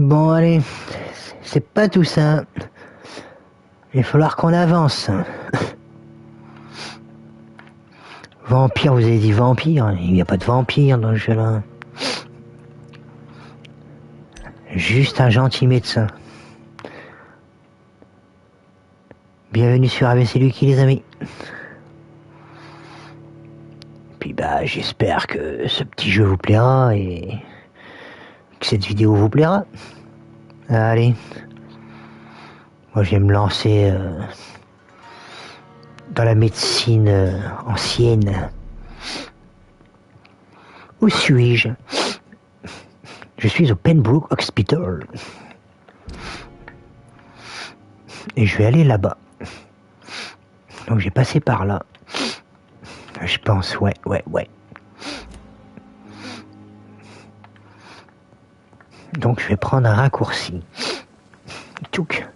Bon, allez, c'est pas tout ça. Il va falloir qu'on avance. Vampire, vous avez dit vampire? Il n'y a pas de vampire dans le jeu-là. Juste un gentil médecin. Bienvenue sur avclucky, les amis. Puis bah, j'espère que ce petit jeu vous plaira et que cette vidéo vous plaira. Allez. Moi, je vais me lancer dans la médecine ancienne. Où suis-je? Je suis au Pembroke Hospital. Et je vais aller là-bas. Donc j'ai passé par là. Je pense, ouais. Donc je vais prendre un raccourci. Tchouk.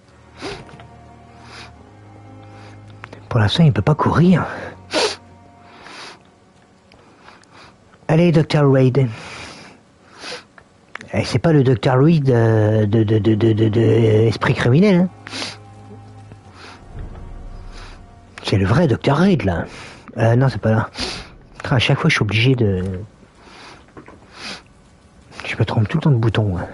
Pour l'instant, il ne peut pas courir. Allez, Dr. Reid. C'est pas le Dr. Reid de Esprit criminel. Hein. C'est le vrai Dr. Reid, là. Non, c'est pas là. À chaque fois, je suis obligé de... Je me trompe tout le temps de bouton. Hein.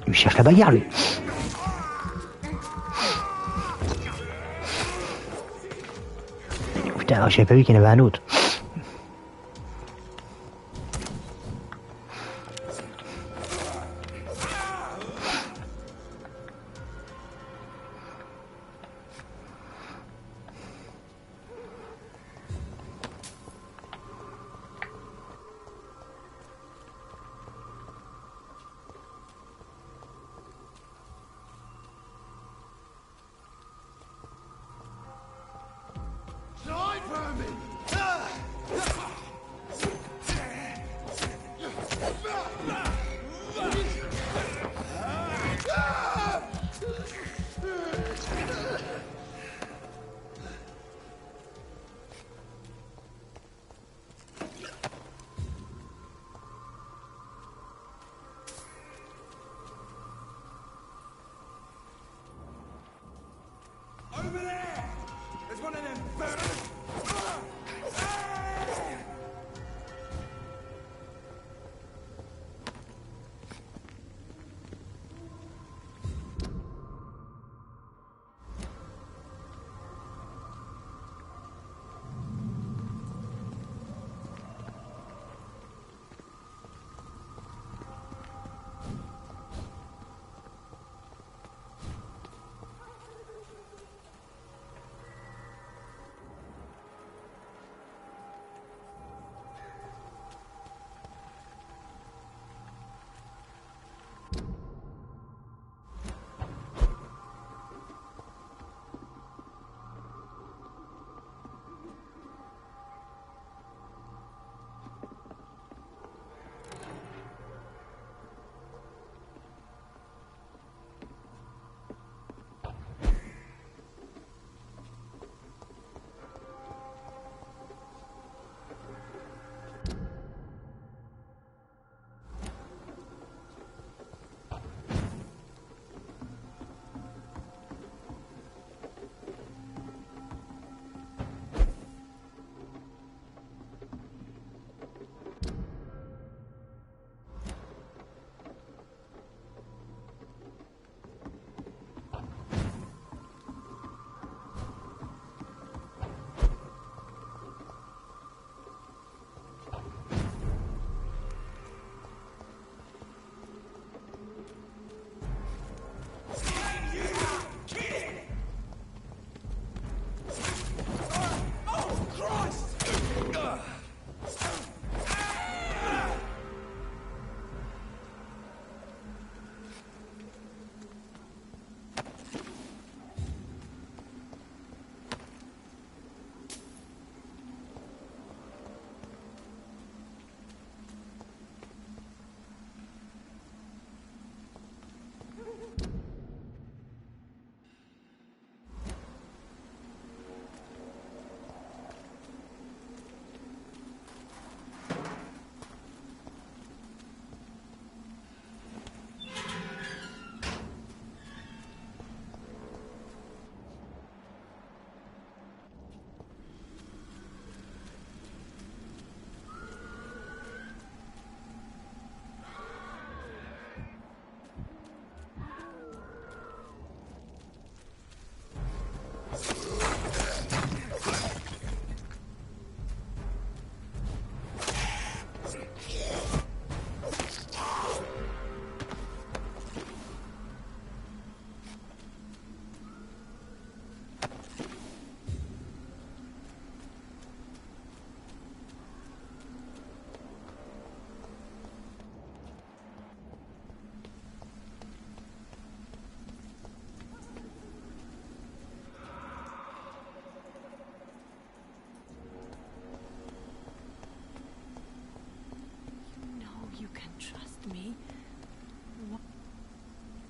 Il cherche la bagarre, lui. Putain, j'avais pas vu qu'il y en avait un autre.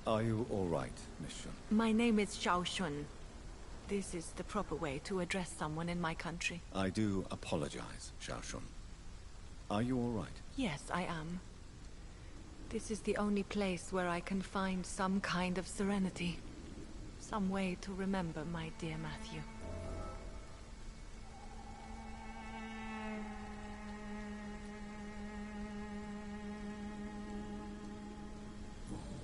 Are you all right, Miss Shun? My name is Xiao Shun. This is the proper way to address someone in my country. I do apologize, Xiao Shun. Are you all right? Yes, I am. This is the only place where I can find some kind of serenity. Some way to remember my dear Matthew.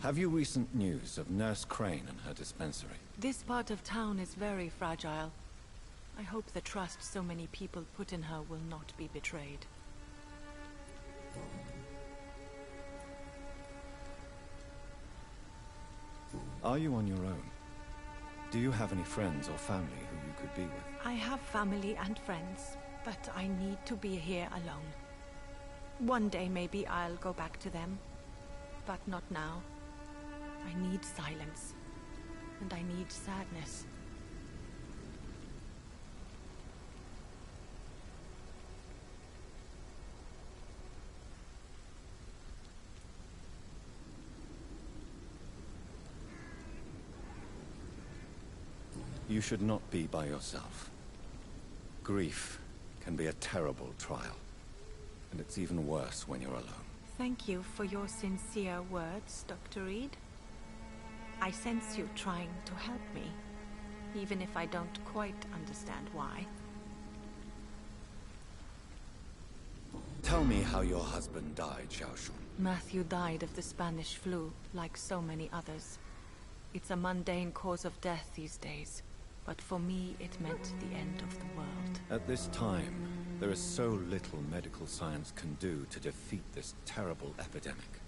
Have you recent news of Nurse Crane and her dispensary? This part of town is very fragile. I hope the trust so many people put in her will not be betrayed. Are you on your own? Do you have any friends or family who you could be with? I have family and friends, but I need to be here alone. One day maybe I'll go back to them, but not now. I need silence, and I need sadness. You should not be by yourself. Grief can be a terrible trial, and it's even worse when you're alone. Thank you for your sincere words, Dr. Reed. I sense you trying to help me, even if I don't quite understand why. Tell me how your husband died, Xiao Shun. Matthew died of the Spanish flu, like so many others. It's a mundane cause of death these days, but for me it meant the end of the world. At this time, there is so little medical science can do to defeat this terrible epidemic.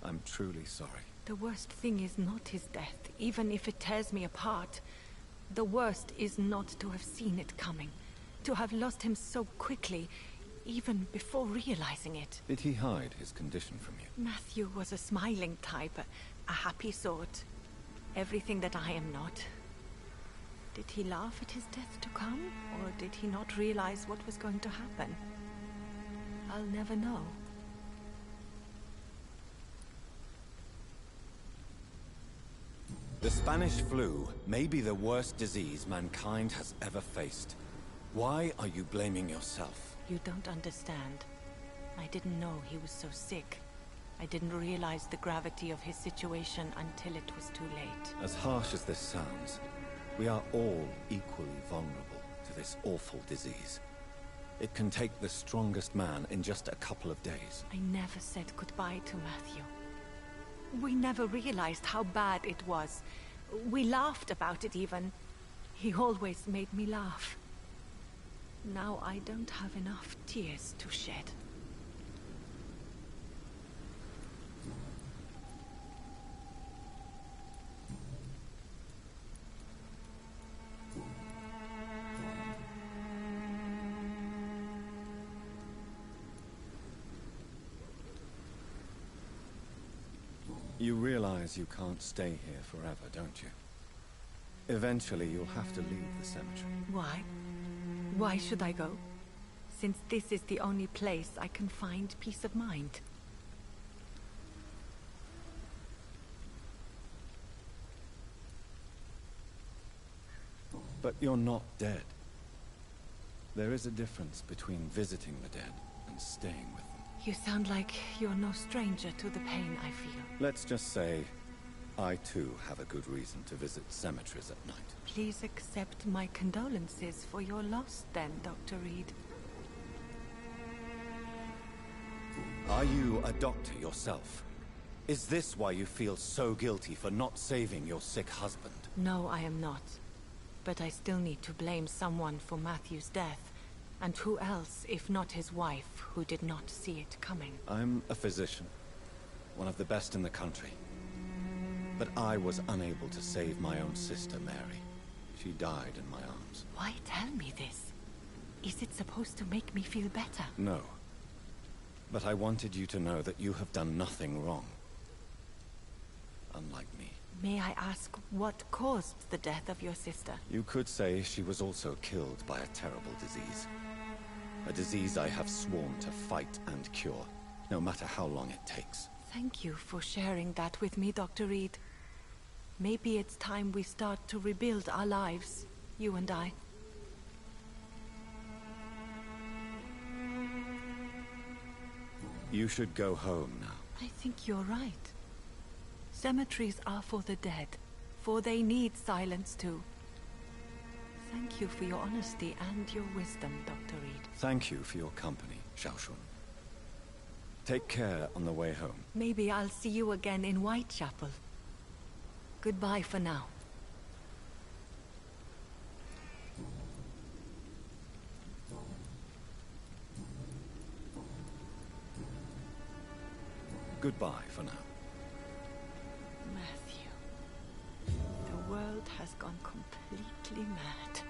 I'm truly sorry. The worst thing is not his death, even if it tears me apart. The worst is not to have seen it coming, to have lost him so quickly, even before realizing it. Did he hide his condition from you? Matthew was a smiling type, a happy sort. Everything that I am not. Did he laugh at his death to come, or did he not realize what was going to happen? I'll never know. The Spanish flu may be the worst disease mankind has ever faced. Why are you blaming yourself? You don't understand. I didn't know he was so sick. I didn't realize the gravity of his situation until it was too late. As harsh as this sounds, we are all equally vulnerable to this awful disease. It can take the strongest man in just a couple of days. I never said goodbye to Matthew. We never realized how bad it was. We laughed about it even. He always made me laugh. Now I don't have enough tears to shed. You realize you can't stay here forever, don't you? Eventually you'll have to leave the cemetery. Why? Why should I go? Since this is the only place I can find peace of mind. But you're not dead. There is a difference between visiting the dead and staying with them. You sound like you're no stranger to the pain I feel. Let's just say, I too have a good reason to visit cemeteries at night. Please accept my condolences for your loss then, Dr. Reed. Are you a doctor yourself? Is this why you feel so guilty for not saving your sick husband? No, I am not. But I still need to blame someone for Matthew's death. And who else, if not his wife, who did not see it coming? I'm a physician, one of the best in the country. But I was unable to save my own sister, Mary. She died in my arms. Why tell me this? Is it supposed to make me feel better? No. But I wanted you to know that you have done nothing wrong. Unlike me. May I ask what caused the death of your sister? You could say she was also killed by a terrible disease. A disease I have sworn to fight and cure, no matter how long it takes. Thank you for sharing that with me, Dr. Reed. Maybe it's time we start to rebuild our lives, you and I. You should go home now. I think you're right. Cemeteries are for the dead, for they need silence too. Thank you for your honesty and your wisdom, Dr. Reed. Thank you for your company, Xiaoshun. Take care on the way home. Maybe I'll see you again in Whitechapel. Goodbye for now. Goodbye for now. Matthew. The world has gone completely mad.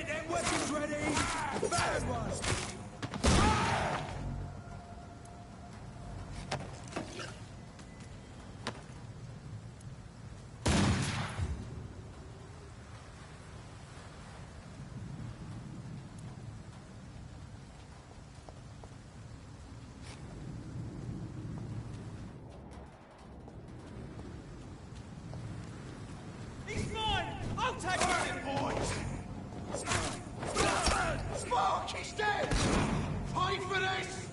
them weapons ready! Bad one! He's mine! I'll take him, boys! Spark, he's dead! Pay for this!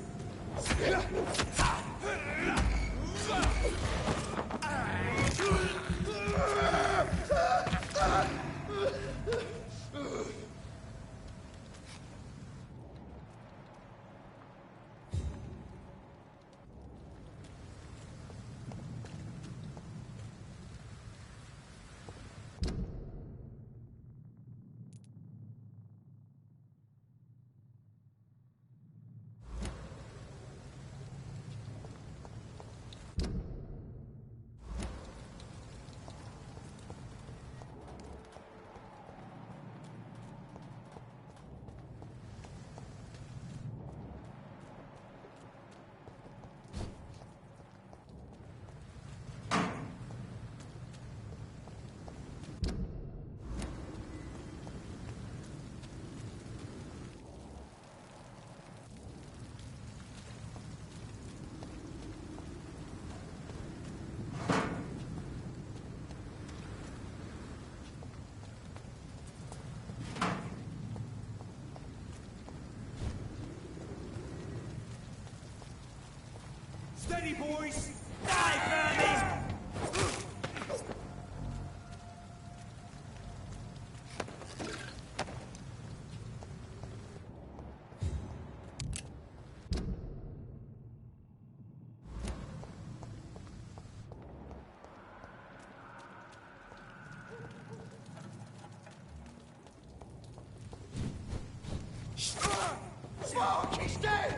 Steady, boys! Die, vermin! Smoke! He's dead!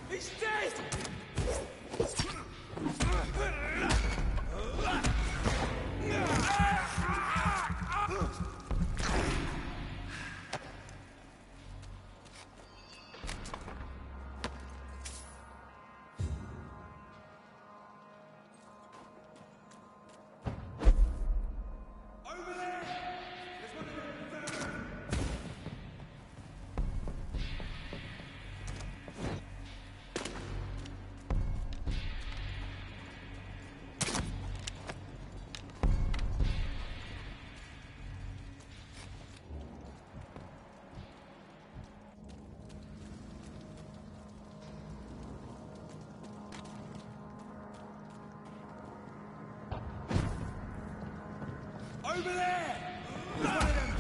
He's dead! Over there! There's one of them. Over there! There's one of them.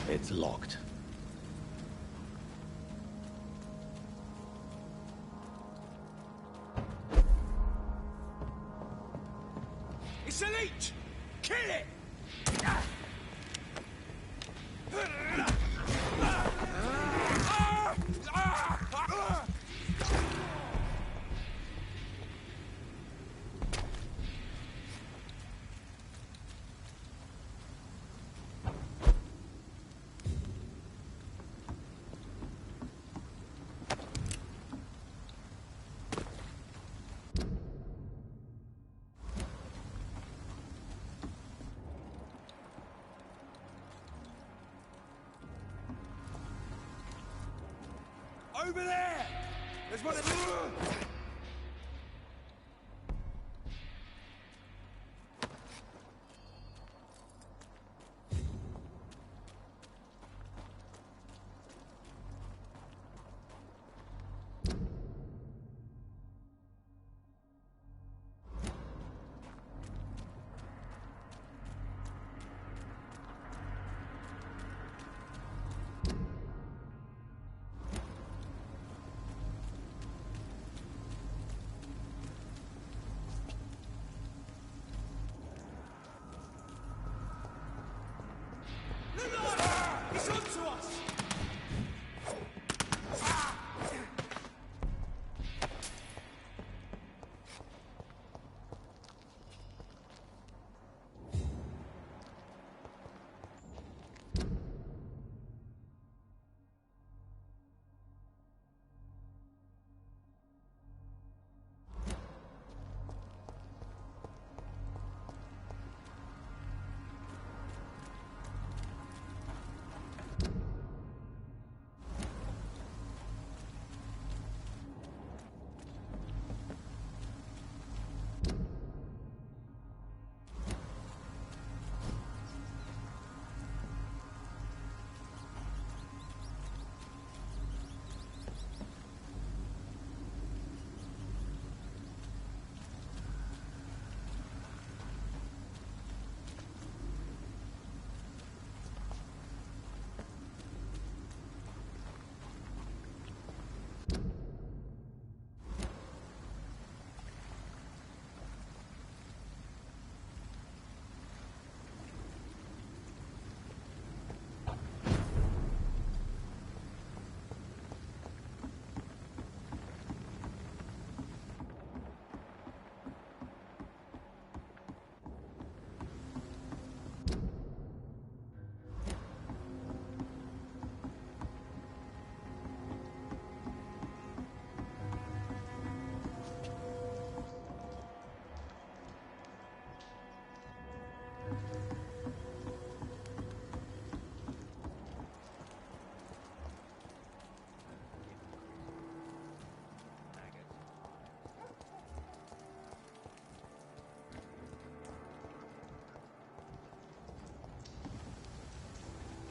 It's locked. It's a leech! Kill it! Over there! There's one of them.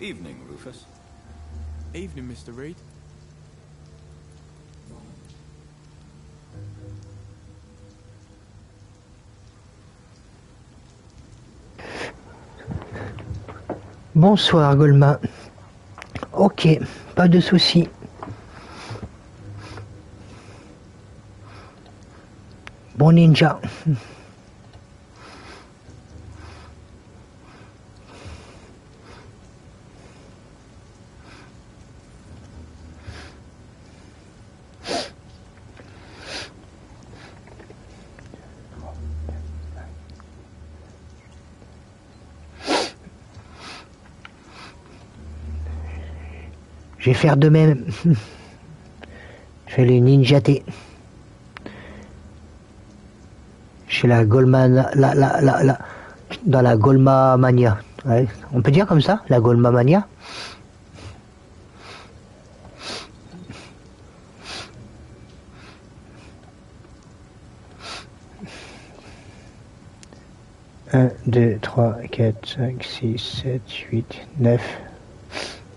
Evening, Rufus. Evening, Mr. Reed. Bonsoir, Golma. Ok, pas de soucis. Bon ninja. Je vais faire de même. Je vais les ninjater. Chez la Golma, dans la Golma Mania. Ouais, on peut dire comme ça, la Golma Mania. Un, 2, 3, 4, 5, 6, 7, 8, 9,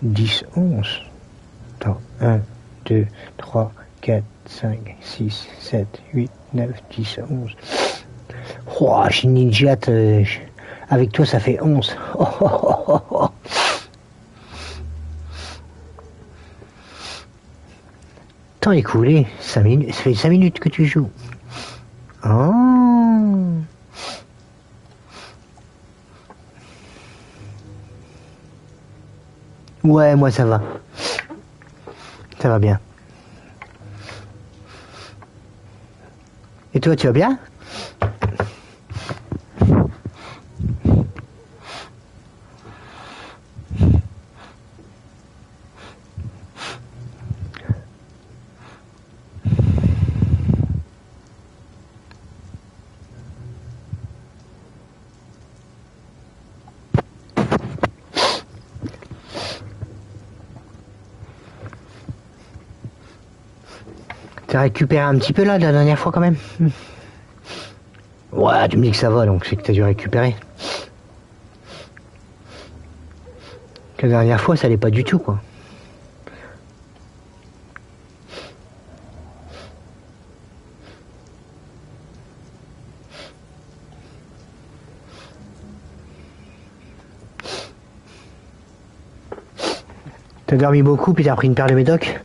10, 11. Attends, 1, 2, 3, 4, 5, 6, 7, 8, 9, 10, 11. Oh, je suis ninja, avec toi ça fait 11. Oh, oh, oh, oh, oh. Temps écoulé, 5 minutes, ça fait 5 minutes que tu joues. Oh. Ouais, moi ça va. Ça va bien. Et toi, tu vas bien? T'as récupéré un petit peu là, la dernière fois quand même? Ouais, tu me dis que ça va, donc c'est que t'as dû récupérer. Que la dernière fois, ça allait pas du tout, quoi. T'as dormi beaucoup, puis t'as pris une paire de médocs?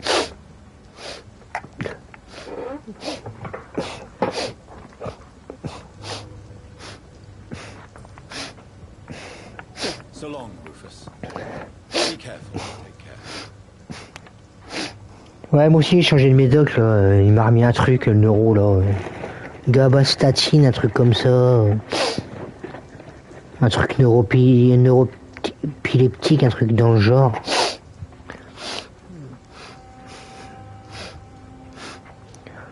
So long, Rufus. Be careful. Take care. Ouais, moi aussi j'ai changé de médoc, là. Il m'a remis un truc, le neuro, là. Gabastatine, un truc comme ça. Un truc neuropileptique, un truc dans le genre.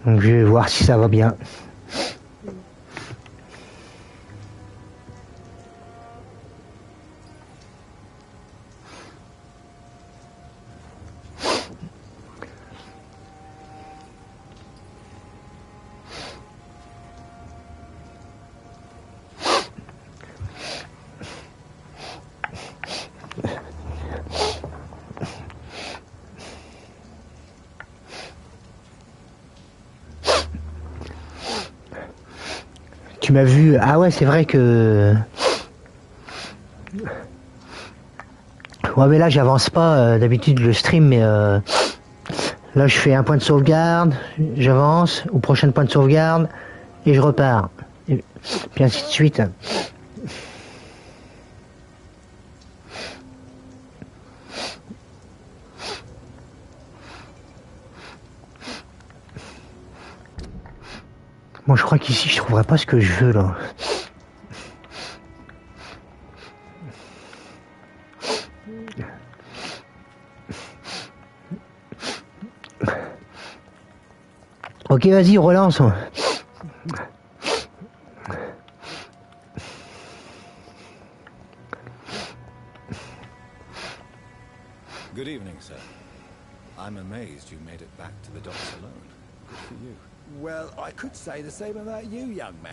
Donc je vais voir si ça va bien. Tu m'as vu... Ah ouais, c'est vrai que... Ouais, mais là, j'avance pas. D'habitude, je stream, mais... Là, je fais un point de sauvegarde, j'avance au prochain point de sauvegarde, et je repars. Et puis ainsi de suite. Moi, je crois qu'ici, je trouverai pas ce que je veux, là. Ok, vas-y, relance. Good evening, sir. I'm amazed you made it back to the docks alone. Good for you. Well, I could say the same about you, young man.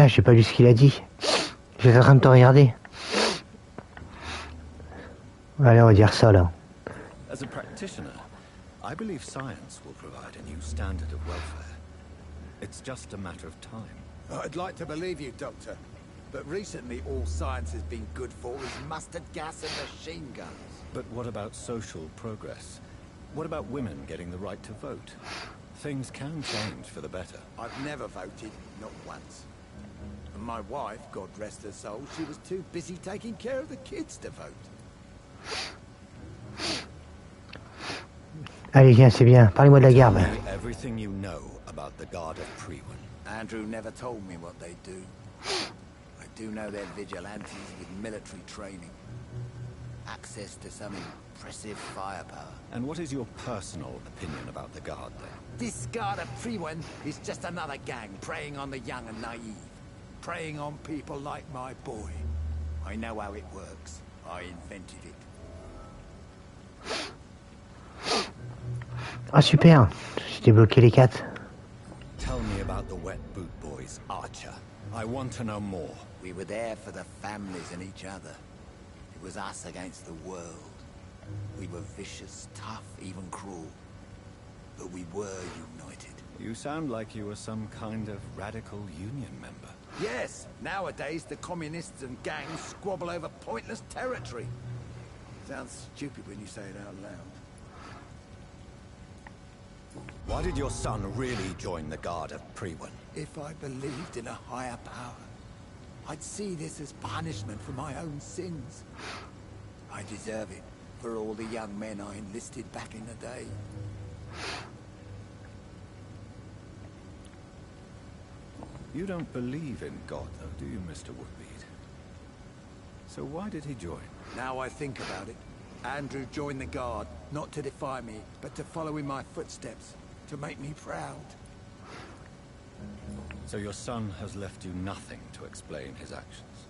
Putain, j'ai pas lu ce qu'il a dit. J'étais en train de te regarder. Allez, on va dire ça là. As a practitioner, I believe science will provide a new standard of welfare. It's just a matter of time. I'd like to believe you, Doctor. But recently all science has been good for is mustard gas and machine guns. But what about social progress? What about women getting the right to vote? Things can change for the better. I've never voted, not once. And my wife, God rest her soul, she was too busy taking care of the kids to vote. Allez, viens, c'est bien. Parlez-moi de la garde. Tell me everything you know about the Guard of Priwen. Andrew never told me what they do. I do know they're vigilantes with military training. Access to some impressive firepower. And what is your personal opinion about the Guard, then? This Guard of Priwen is just another gang preying on the young and naive. Preying on people like my boy. I know how it works. I invented it. Ah super, j'ai débloqué les 4. Tell me about the Wet Boot Boys, Archer. I want to know more. We were there for the families and each other. It was us against the world. We were vicious, tough, even cruel. But we were united. You sound like you were some kind of radical union member. Yes, nowadays the communists and gangs squabble over pointless territory. Sounds stupid when you say it out loud. Why did your son really join the Guard of Priwen? If I believed in a higher power, I'd see this as punishment for my own sins. I deserve it for all the young men I enlisted back in the day. You don't believe in God, though, do you, Mr. Woodbead? So why did he join? Now I think about it, Andrew joined the Guard, not to defy me, but to follow in my footsteps, to make me proud. So your son has left you nothing to explain his actions?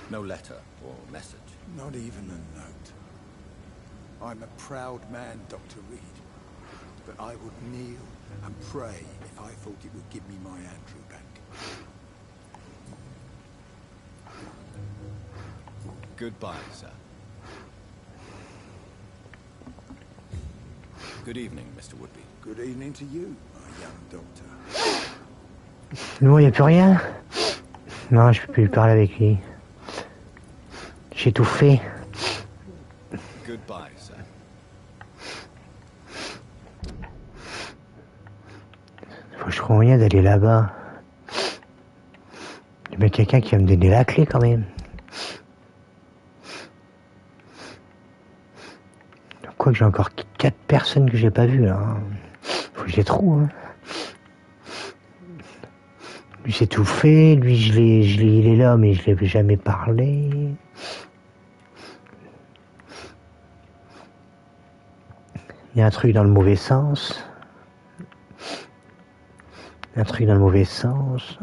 No letter or message? Not even a note. I'm a proud man, Dr. Reed, but I would kneel and pray if I thought it would give me my Andrew back. Goodbye, sir. Good evening, Mr. Woodbead. Good evening to you, my young doctor. Non, il n'y a plus rien. Non, je peux plus parler avec lui. J'ai tout fait. Goodbye, sir. Faut que je trouve moyen d'aller là-bas. Il y a bien quelqu'un qui va me donner la clé quand même. Quoi que j'ai encore 4 personnes que j'ai pas vues là. Faut que je les trouve. Hein. Lui c'est tout fait, lui il est là mais je l'ai jamais parlé. Il y a un truc dans le mauvais sens. Un truc dans le mauvais sens.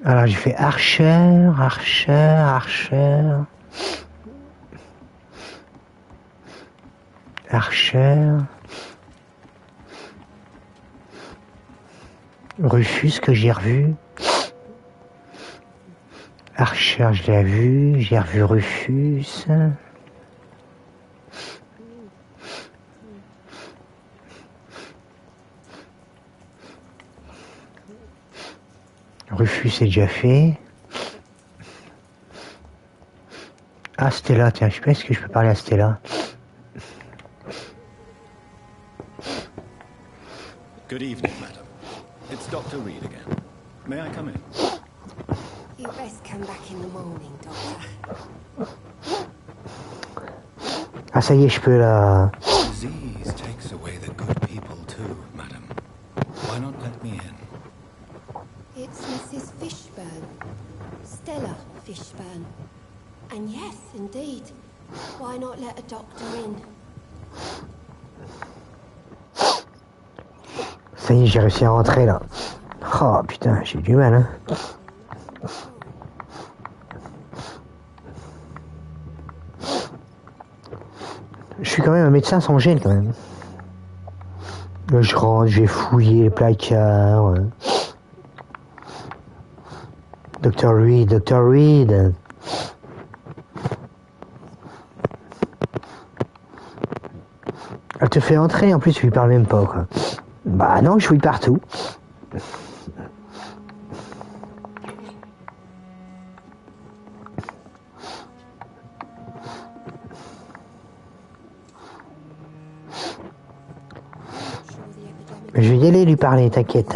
Alors j'ai fait Archer. Rufus que j'ai revu. Archer je l'ai vu, j'ai revu Rufus. Rufus c'est déjà fait. Ah Stella, tiens, je sais pas est-ce que je peux parler à Stella. Good evening, madam. It's Dr. Reed again. May I come in? You best come back in the morning, Doctor. Ah ça y est, je peux là. Disease takes away the good people too, madam. Why not let me in? It's Mrs. Fishburne. Stella Fishburne. And yes, indeed. Why not let a doctor in? Ça y est, j'ai réussi à rentrer là. Oh putain, j'ai du mal hein. Je suis quand même un médecin sans gêne quand même. Je rentre, je vais fouiller les placards. Dr. Reed, Dr. Reed. Elle te fait entrer, en plus tu lui parles même pas, quoi. Bah non, je fouille partout. Je vais y aller lui parler, t'inquiète.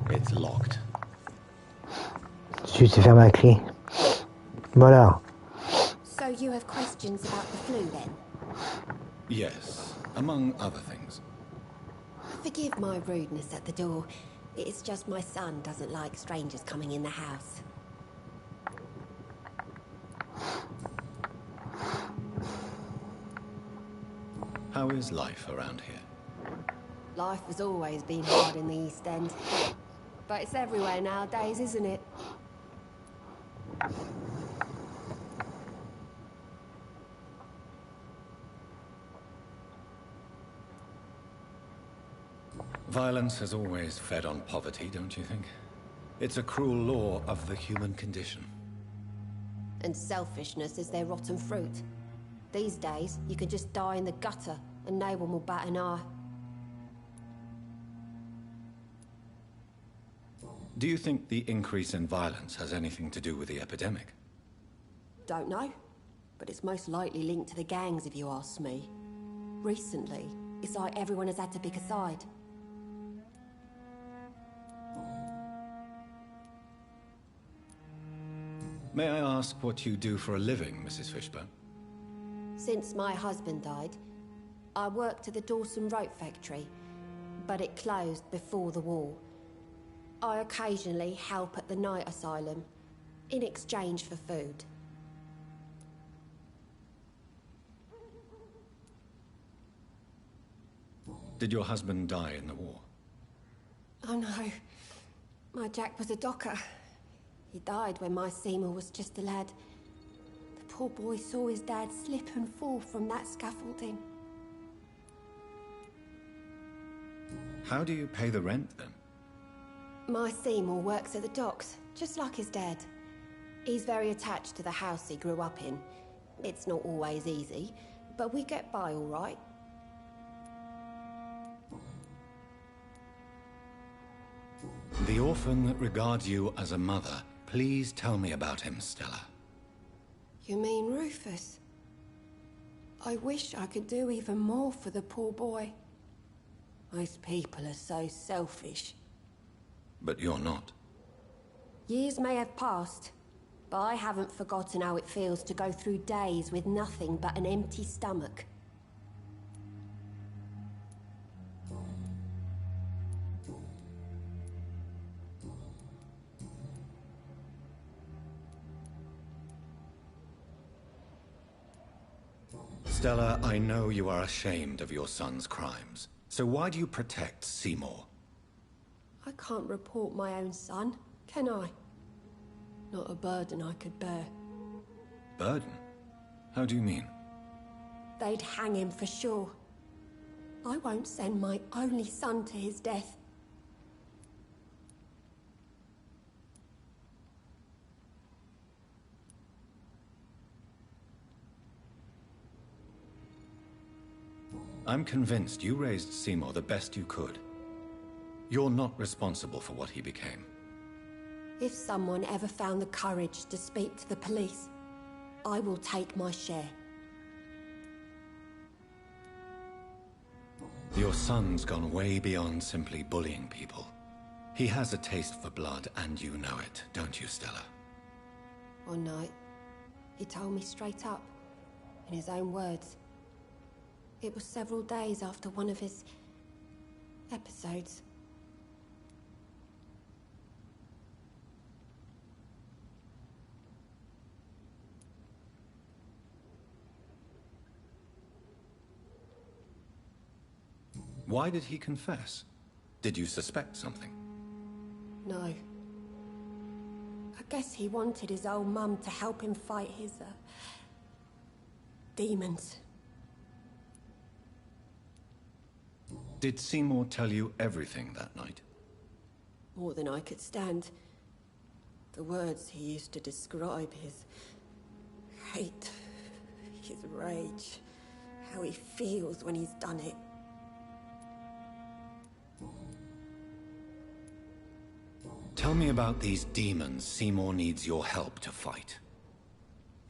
It's locked. Tu sais faire ma clé. Voilà. So you have questions about the flu then? Yes, among other things. Forgive my rudeness at the door. It's just my son doesn't like strangers coming in the house. How is life around here? Life has always been hard in the East End. But it's everywhere nowadays, isn't it? Violence has always fed on poverty, don't you think? It's a cruel law of the human condition. And selfishness is their rotten fruit. These days, you could just die in the gutter and no one will bat an eye. Do you think the increase in violence has anything to do with the epidemic? Don't know, but it's most likely linked to the gangs if you ask me. Recently, it's like everyone has had to pick a side. May I ask what you do for a living, Mrs. Fishburne? Since my husband died, I worked at the Dawson Rope factory, but it closed before the war. I occasionally help at the night asylum, in exchange for food. Did your husband die in the war? Oh no, my Jack was a docker. He died when my Seymour was just a lad. The poor boy saw his dad slip and fall from that scaffolding. How do you pay the rent, then? My Seymour works at the docks, just like his dad. He's very attached to the house he grew up in. It's not always easy, but we get by all right. The orphan that regards you as a mother. Please tell me about him, Stella. You mean Rufus? I wish I could do even more for the poor boy. Most people are so selfish. But you're not. Years may have passed, but I haven't forgotten how it feels to go through days with nothing but an empty stomach. Stella, I know you are ashamed of your son's crimes. So why do you protect Seymour? I can't report my own son, can I? Not a burden I could bear. Burden? How do you mean? They'd hang him for sure. I won't send my only son to his death. I'm convinced you raised Seymour the best you could. You're not responsible for what he became. If someone ever found the courage to speak to the police, I will take my share. Your son's gone way beyond simply bullying people. He has a taste for blood, and you know it, don't you, Stella? One night, he told me straight up, in his own words. It was several days after one of his episodes. Why did he confess? Did you suspect something? No. I guess he wanted his old mum to help him fight his, demons. Did Seymour tell you everything that night? More than I could stand. The words he used to describe his hate, his rage, how he feels when he's done it. Tell me about these demons Seymour needs your help to fight.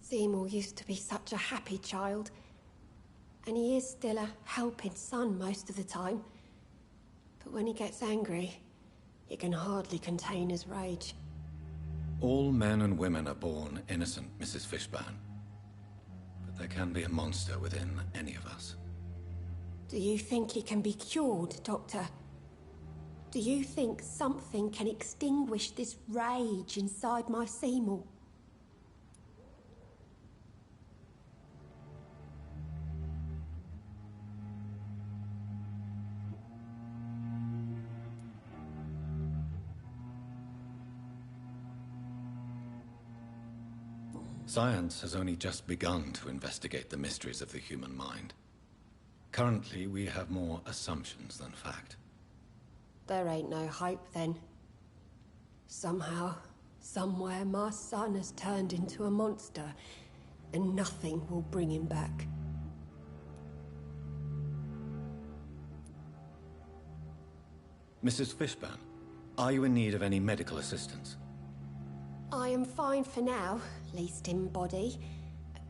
Seymour used to be such a happy child, and he is still a helping son most of the time. But when he gets angry, he can hardly contain his rage. All men and women are born innocent, Mrs. Fishburne. But there can be a monster within any of us. Do you think he can be cured, Doctor? Do you think something can extinguish this rage inside my Seymour? Science has only just begun to investigate the mysteries of the human mind. Currently, we have more assumptions than fact. There ain't no hope then. Somehow, somewhere, my son has turned into a monster, and nothing will bring him back. Mrs. Fishburne, are you in need of any medical assistance? I am fine for now, least in body.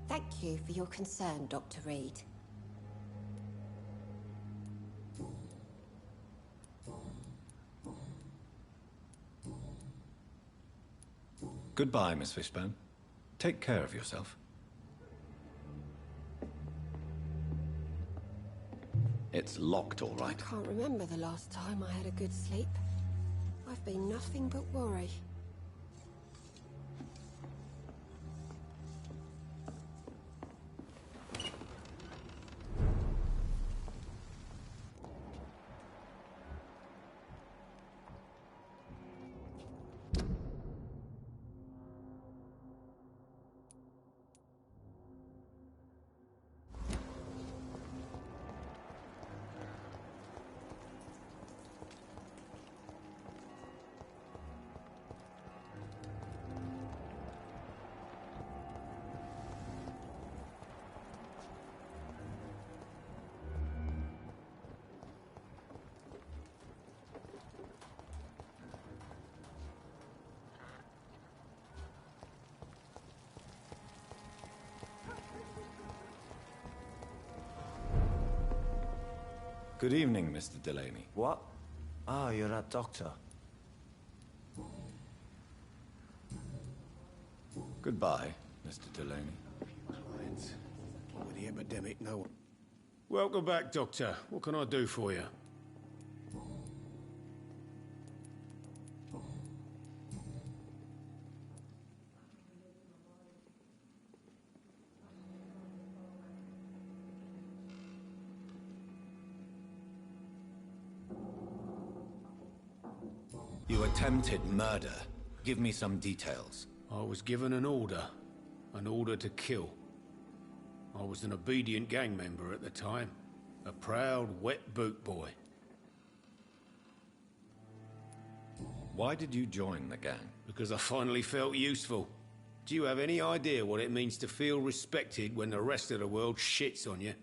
Thank you for your concern, Dr. Reed. Goodbye, Miss Fishburne. Take care of yourself. It's locked, all right. I can't remember the last time I had a good sleep. I've been nothing but worry. Good evening, Mr. Delaney. What? Ah, you're that doctor. Goodbye, Mr. Delaney. Clients. With the epidemic, no one... Welcome back, Doctor. What can I do for you? You attempted murder. Give me some details. I was given an order to kill. I was an obedient gang member at the time. A proud, wet boot boy. Why did you join the gang? Because I finally felt useful. Do you have any idea what it means to feel respected when the rest of the world shits on you?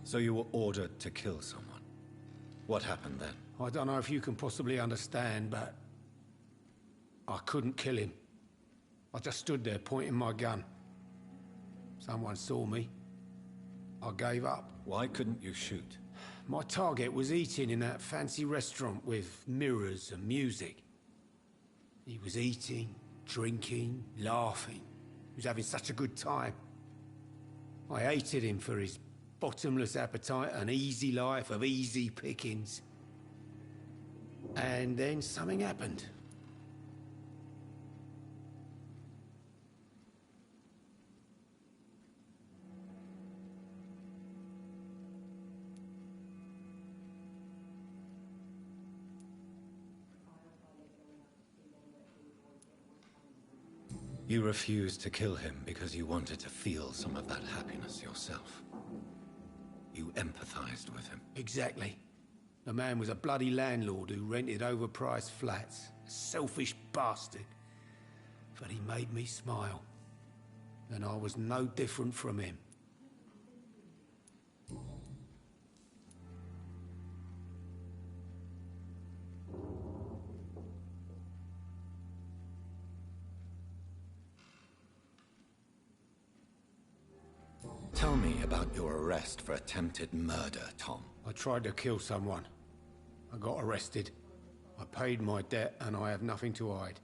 So you were ordered to kill someone. What happened then? I don't know if you can possibly understand, but I couldn't kill him. I just stood there pointing my gun. Someone saw me. I gave up. Why couldn't you shoot? My target was eating in that fancy restaurant with mirrors and music. He was eating, drinking, laughing. He was having such a good time. I hated him for his bottomless appetite and easy life of easy pickings. And then something happened. You refused to kill him because you wanted to feel some of that happiness yourself. You empathized with him. Exactly. The man was a bloody landlord who rented overpriced flats. A selfish bastard. But he made me smile. And I was no different from him. Tell me about your arrest for attempted murder, Tom. I tried to kill someone. I got arrested. I paid my debt and I have nothing to hide.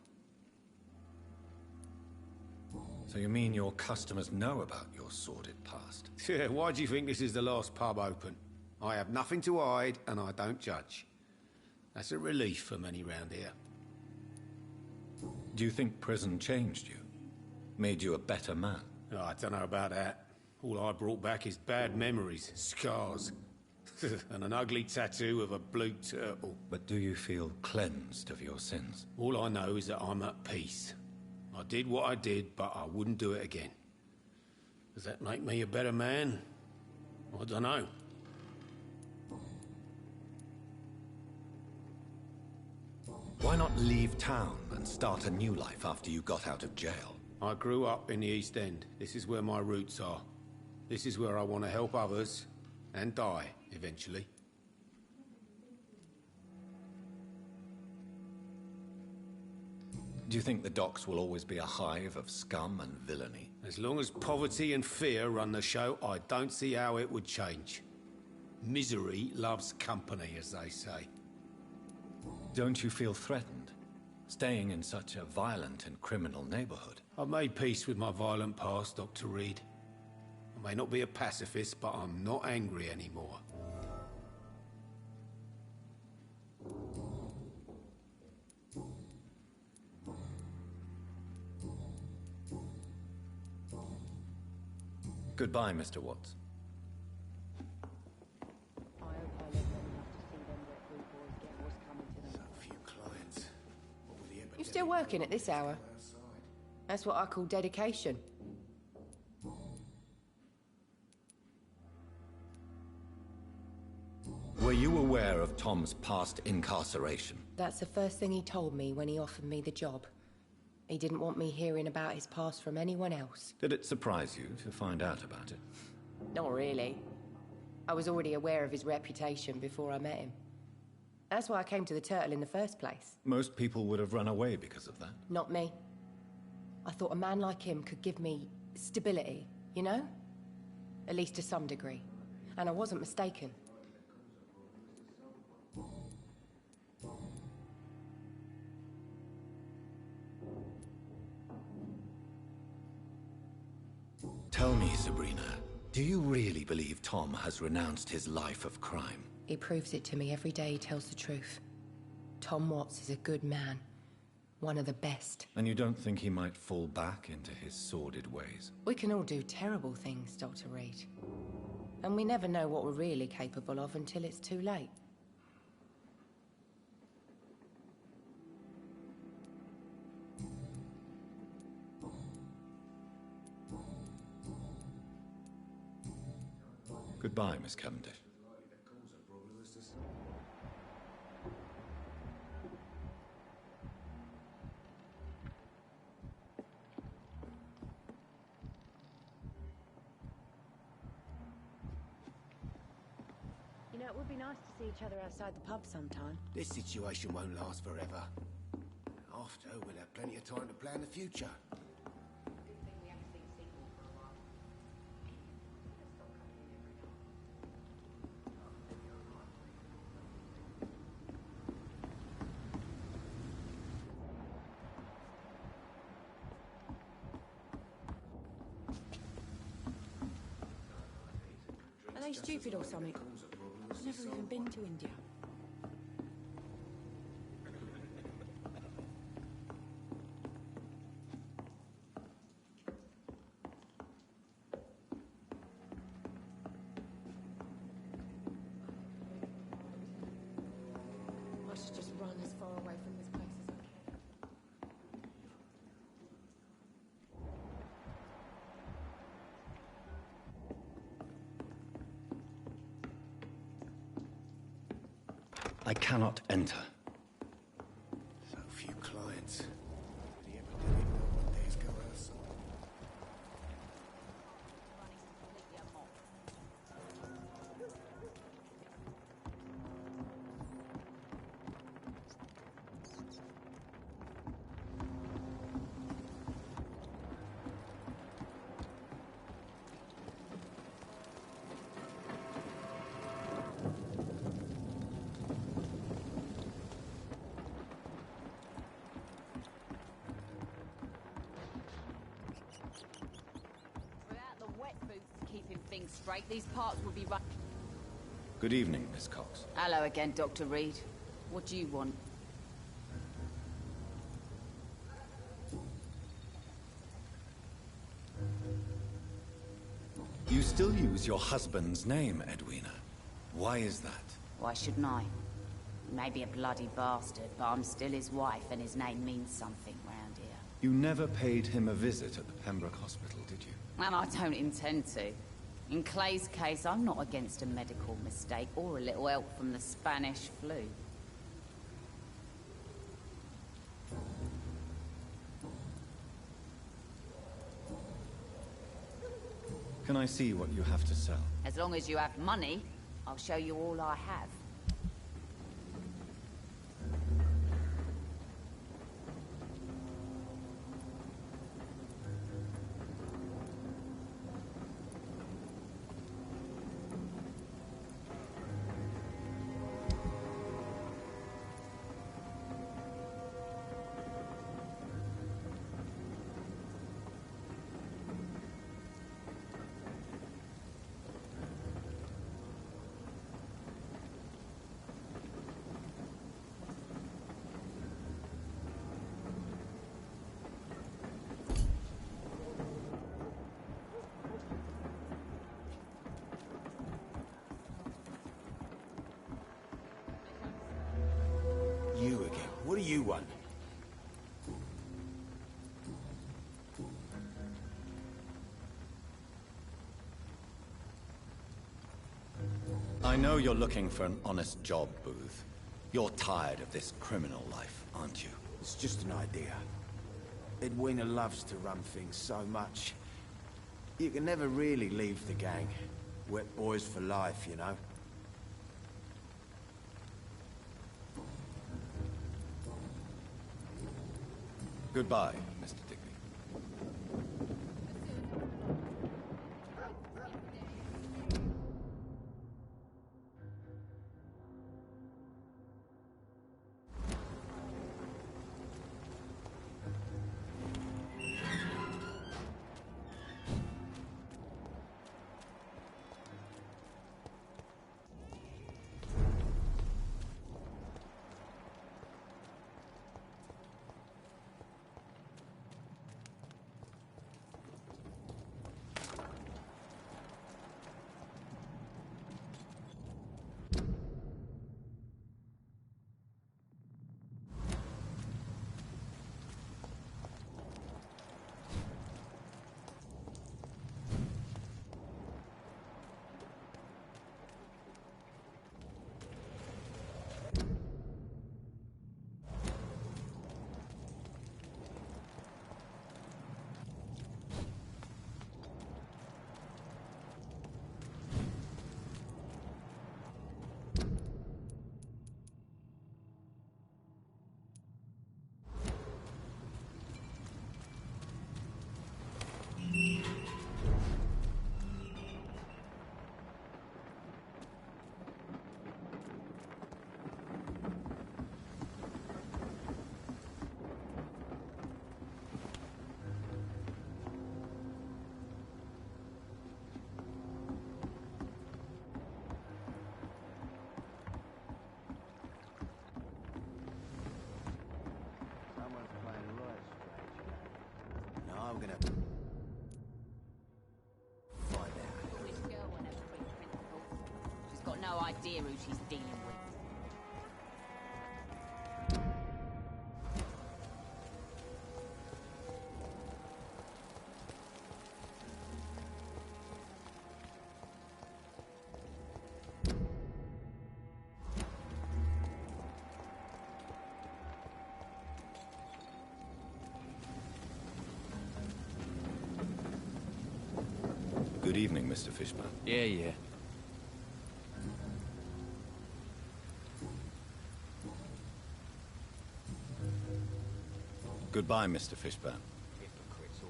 So you mean your customers know about your sordid past? Yeah, why do you think this is the last pub open? I have nothing to hide and I don't judge. That's a relief for many round here. Do you think prison changed you? Made you a better man? Oh, I don't know about that. All I brought back is bad memories, scars, and an ugly tattoo of a blue turtle. But do you feel cleansed of your sins? All I know is that I'm at peace. I did what I did, but I wouldn't do it again. Does that make me a better man? I don't know. Why not leave town and start a new life after you got out of jail? I grew up in the East End. This is where my roots are. This is where I want to help others, and die, eventually. Do you think the docks will always be a hive of scum and villainy? As long as poverty and fear run the show, I don't see how it would change. Misery loves company, as they say. Don't you feel threatened, staying in such a violent and criminal neighborhood? I've made peace with my violent past, Dr. Reed. I may not be a pacifist, but I'm not angry anymore. Goodbye, Mr. Watts. You still working at this hour? That's what I call dedication. Were you aware of Tom's past incarceration? That's the first thing he told me when he offered me the job. He didn't want me hearing about his past from anyone else. Did it surprise you to find out about it? Not really. I was already aware of his reputation before I met him. That's why I came to the Turtle in the first place. Most people would have run away because of that. Not me. I thought a man like him could give me stability, you know? At least to some degree. And I wasn't mistaken. Tell me, Sabrina, do you really believe Tom has renounced his life of crime? He proves it to me every day he tells the truth. Tom Watts is a good man. One of the best. And you don't think he might fall back into his sordid ways? We can all do terrible things, Dr. Reed. And we never know what we're really capable of until it's too late. Goodbye, Miss Cavendish. it would be nice to see each other outside the pub sometime. This situation won't last forever. After, we'll have plenty of time to plan the future. Are they stupid or something? I've never even been to India. I should just run as far away from this place as I can. I cannot enter. So few clients. The epidemic no one dares go outside. Without the wet boots keeping things straight, these parts would be run. Good evening, Miss Cox. Hello again, Dr. Reed. What do you want? You still use your husband's name, Edwina. Why is that? Why shouldn't I? He may be a bloody bastard, but I'm still his wife, and his name means something round here. You never paid him a visit at the Pembroke Hospital, did you? And I don't intend to. In Clay's case, I'm not against a medical mistake or a little help from the Spanish flu. Can I see what you have to sell? As long as you have money, I'll show you all I have. You again. What do you want? I know you're looking for an honest job, Booth. You're tired of this criminal life, aren't you? It's just an idea. Edwina loves to run things so much. You can never really leave the gang. Wet boys for life, you know? Goodbye, Mr. Digby. I'm gonna find out. This girl and her free principles. She's got no idea who she's dealing with. Good evening, Mr. Fishman. Yeah. Goodbye, Mr. Fishburne. Hypocrites all.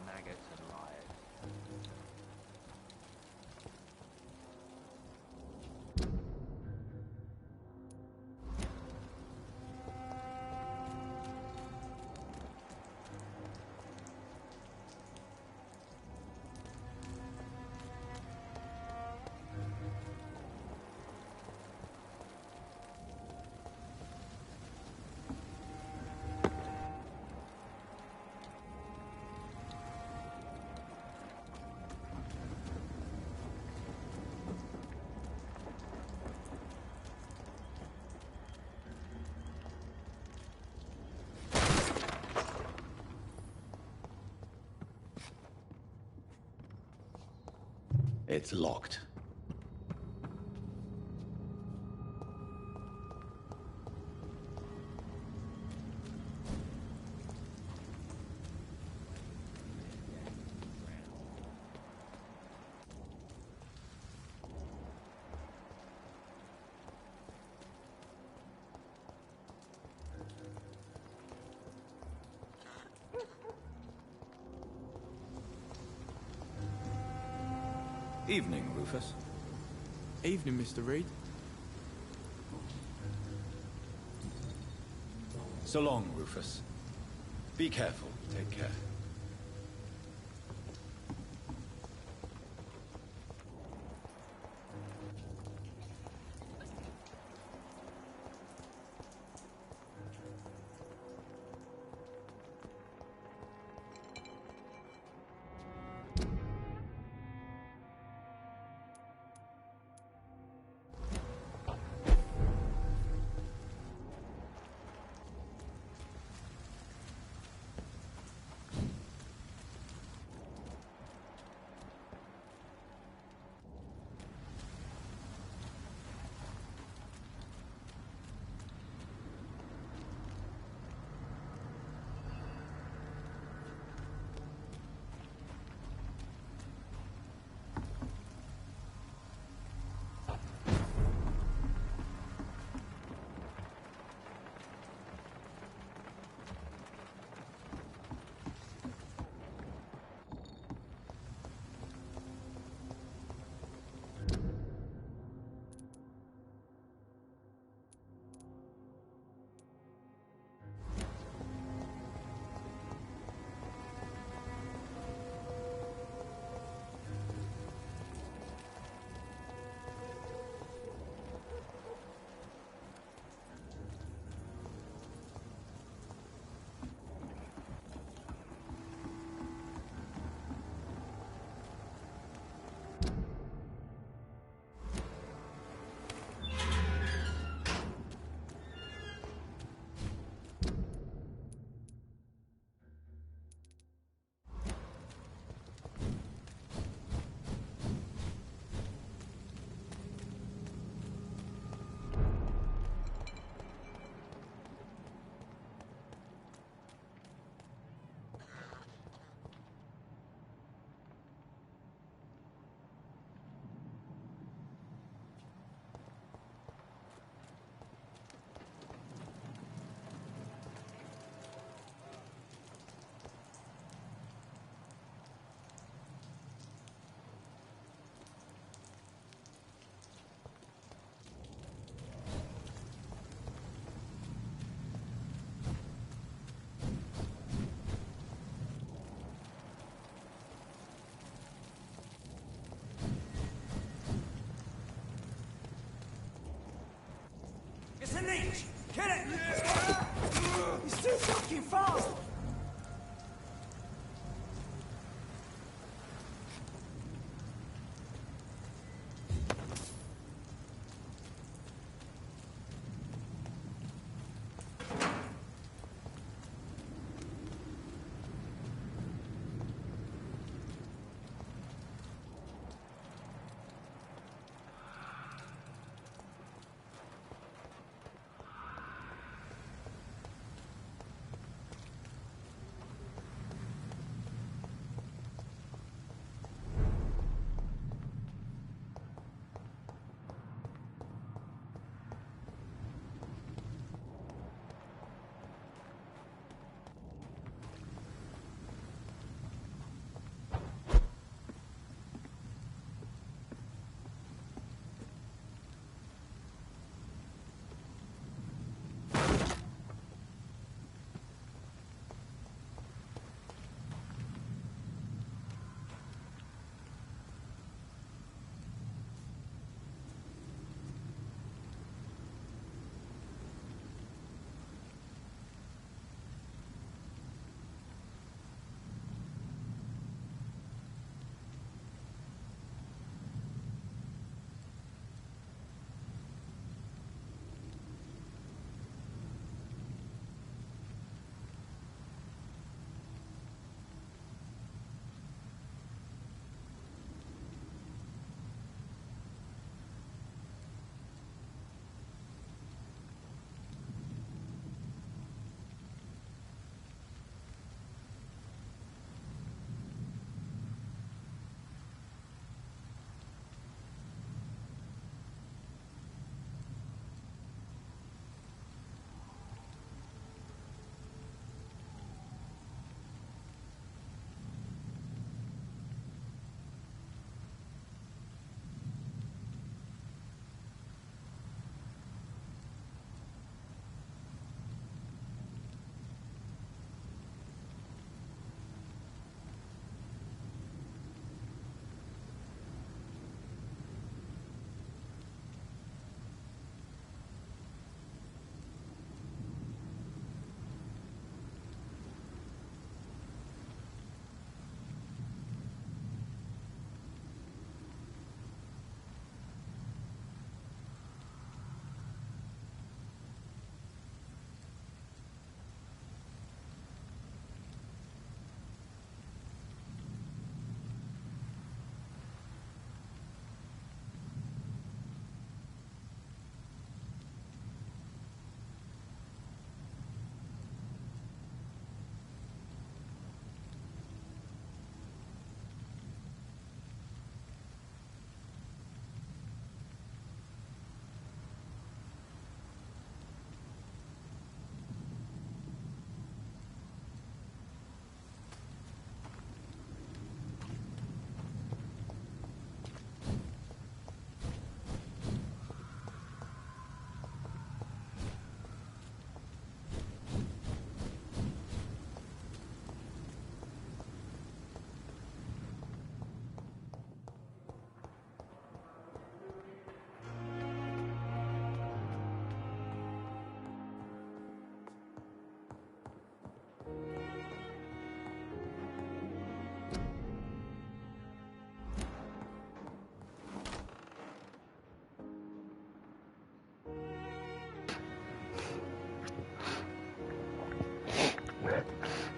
Maggots and liars. It's locked. Evening, Rufus. Evening, Mr. Reed. So long, Rufus. Be careful. Take care.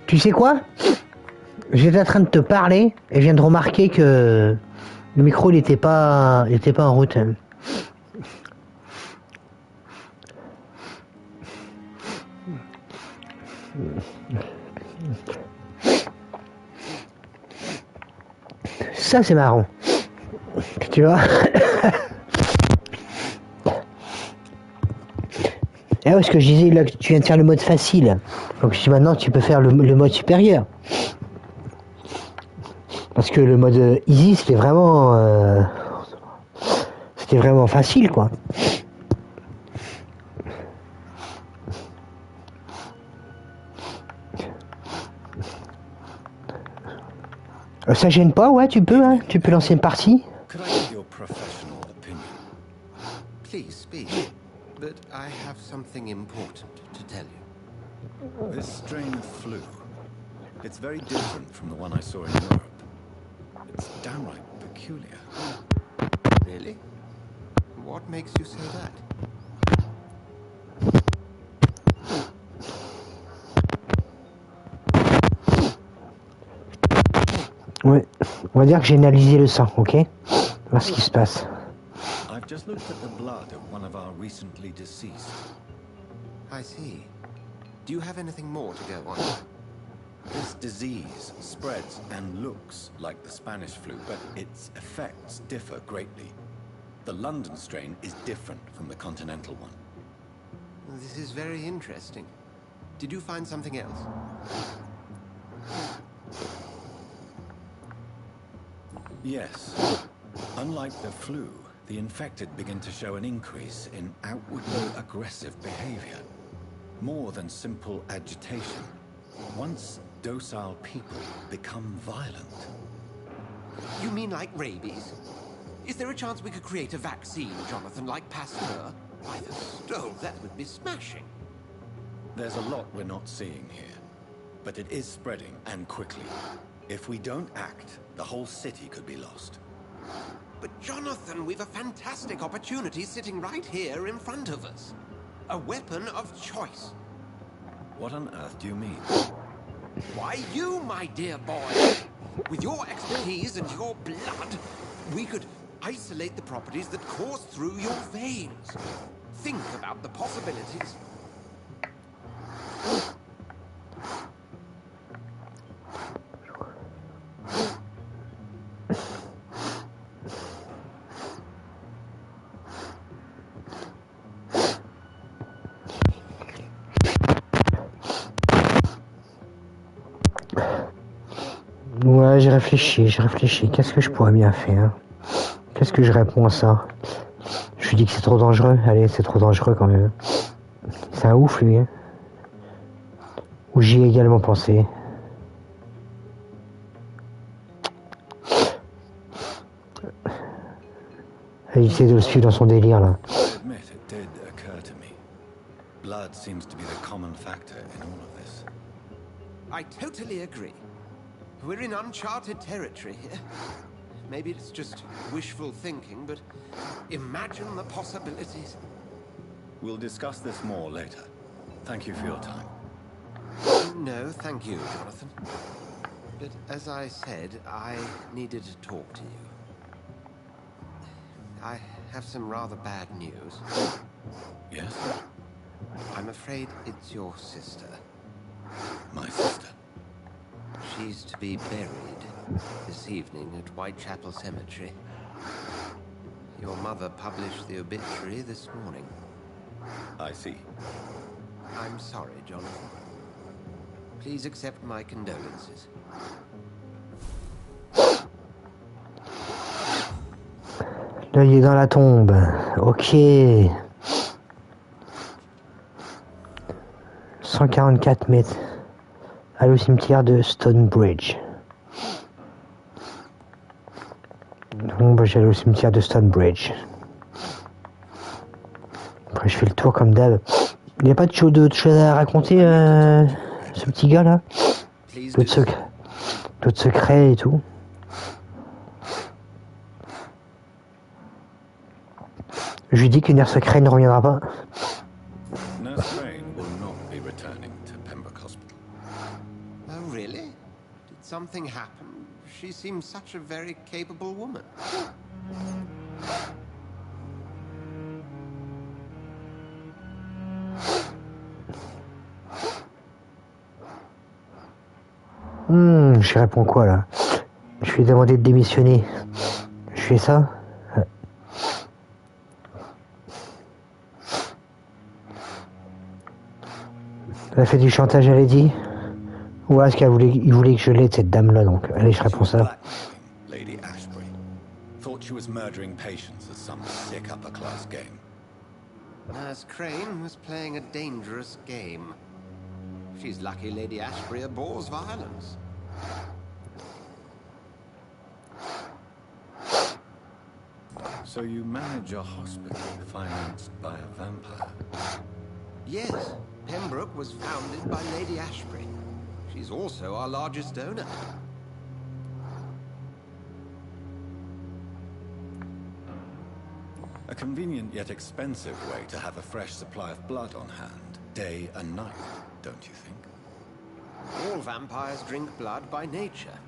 Tu sais quoi? J'étais en train de te parler et je viens de remarquer que le micro il était pas en route. Ça c'est marrant. Tu vois? Et ouais, ce que je disais là, tu viens de faire le mode facile. Donc si maintenant tu peux faire le mode supérieur. Parce que le mode easy c'était vraiment facile quoi. Ça gêne pas, ouais, tu peux, hein, tu peux lancer une partie. Could I get your professional opinion? Please speak, but I have something important to tell you. This strain of flu, it's very different from the one I saw in Europe. It's downright peculiar. Really? What makes you say that? Ouais, on va dire que j'ai analysé le sang, ok? Voir ce qui se passe. I've just looked at the blood of one of our recently deceased. I see. Do you have anything more to go on? This disease spreads and looks like the Spanish flu, but its effects differ greatly. The London strain is different from the continental one. This is very interesting. Did you find something else? Yes. Unlike the flu, the infected begin to show an increase in outwardly aggressive behavior. More than simple agitation. Once docile people become violent. You mean like rabies? Is there a chance we could create a vaccine, Jonathan, like Pasteur? By the stove, that would be smashing. There's a lot we're not seeing here. But it is spreading, and quickly. If we don't act, the whole city could be lost. But Jonathan, we've a fantastic opportunity sitting right here in front of us. A weapon of choice. What on earth do you mean? Why, you, my dear boy. With your expertise and your blood, we could isolate the properties that course through your veins. Think about the possibilities. Ouais, j'ai réfléchi. Qu'est-ce que je pourrais bien faire? Qu'est-ce que je réponds à ça? Je lui dis que c'est trop dangereux. Allez, c'est trop dangereux quand même. C'est un ouf, lui. Hein. Ou j'y ai également pensé. Il essaie de le suivre dans son délire, là. Blood seems to be the common factor in all of this. I totally agree. We're in uncharted territory here. Maybe it's just wishful thinking, but imagine the possibilities. We'll discuss this more later. Thank you for your time. No, thank you, Jonathan. But as I said, I needed to talk to you. I have some rather bad news. Yes? I'm afraid it's your sister. My sister? She's to be buried this evening at Whitechapel Cemetery. Your mother published the obituary this morning. I see. I'm sorry, Jonathan. Please accept my condolences. Là, il est dans la tombe. Ok. 144 mètres. Allez au cimetière de Stonebridge. Bon, bah, j'allais au cimetière de Stonebridge. Après, je fais le tour comme d'hab. Il n'y a pas de choses à raconter, ce petit gars là? D'autres secrets et tout. Je lui dis qu'une air secret ne reviendra pas. something happened. She seemed such a very capable woman. Je réponds quoi là? Je lui ai demandé de démissionner. Je fais ça? Elle a fait du chantage à Lady? Ou est-ce qu'il voulait que je l'aide cette dame-là, donc allez, je réponds ça. Lady Ashbury thought she was murdering patients as some sick upper-class game. Nurse Crane was playing a dangerous game. She's lucky Lady Ashbury abhors violence. So you manage a hospital financed by a vampire? Yes, Pembroke was founded by Lady Ashbury. She's also our largest donor. A convenient yet expensive way to have a fresh supply of blood on hand, day and night, don't you think? All vampires drink blood by nature.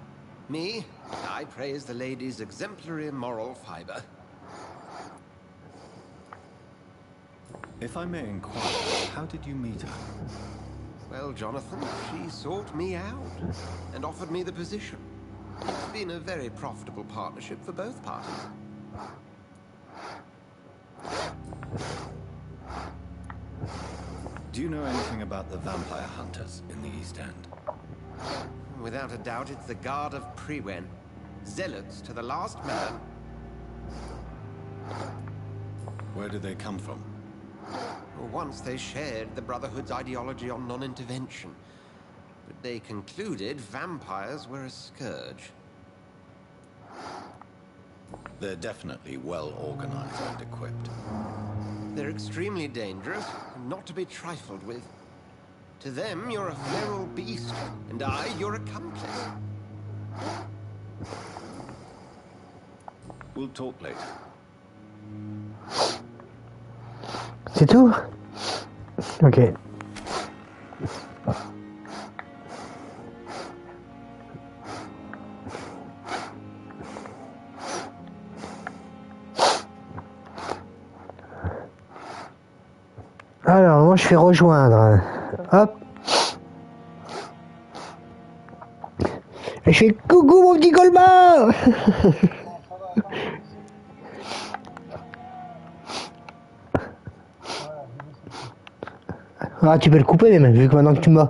Me, I praise the lady's exemplary moral fiber. If I may inquire, how did you meet her? Well, Jonathan, she sought me out and offered me the position. It's been a very profitable partnership for both parties. Do you know anything about the vampire hunters in the East End? Without a doubt, it's the Guard of Prewen. Zealots to the last man. Where do they come from? Once they shared the Brotherhood's ideology on non-intervention, but they concluded vampires were a scourge. They're definitely well organized and equipped. They're extremely dangerous, and not to be trifled with. To them, you're a feral beast, and I, your accomplice. We'll talk later. C'est tout? Ok. Alors, moi je fais rejoindre. Hop. Et je fais coucou mon petit Colmar. Ah, tu peux le couper même, vu que maintenant que tu m'as.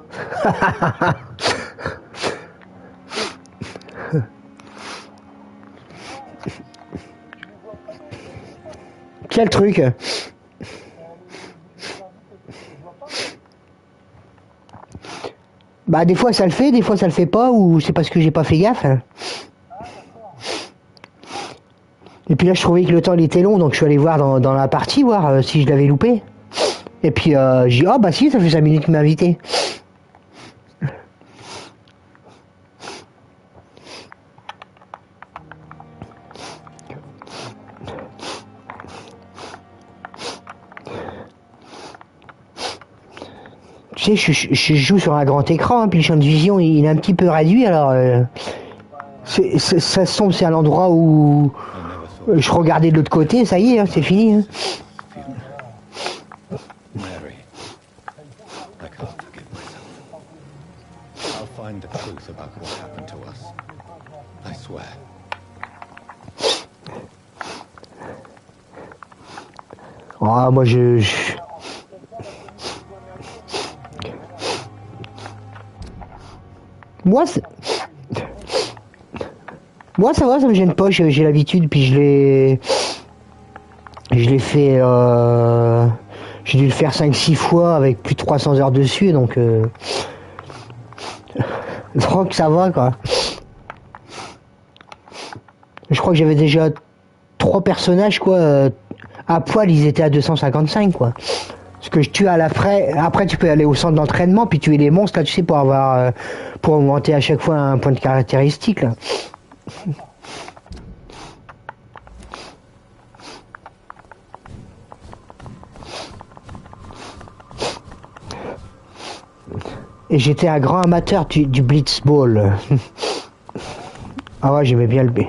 Quel truc. Bah des fois ça le fait, des fois ça le fait pas, ou c'est parce que j'ai pas fait gaffe. Et puis là je trouvais que le temps il était long, donc je suis allé voir dans la partie, voir si je l'avais loupé. Et puis j'ai dit, ah bah si, ça fait 5 minutes qu'il m'a invité. Tu sais, je joue sur un grand écran, hein, puis le champ de vision il est un petit peu réduit, alors ça semble c'est à l'endroit où je regardais de l'autre côté, ça y est, hein, c'est fini. Hein. Find the truth about what happened to us. I swear. Ah, moi Moi ça va, ça me gêne pas, j'ai l'habitude, puis je l'ai fait j'ai dû le faire 5-6 fois avec plus de 300 heures dessus, donc donc ça va quoi. Je crois que j'avais déjà 3 personnages quoi, à poil ils étaient à 255 quoi. Ce que je tue à la frais, après tu peux aller au centre d'entraînement puis tuer les monstres là tu sais pour avoir pour augmenter à chaque fois un point de caractéristique là. Et j'étais un grand amateur du blitzball. Ah ouais, j'aimais bien le B.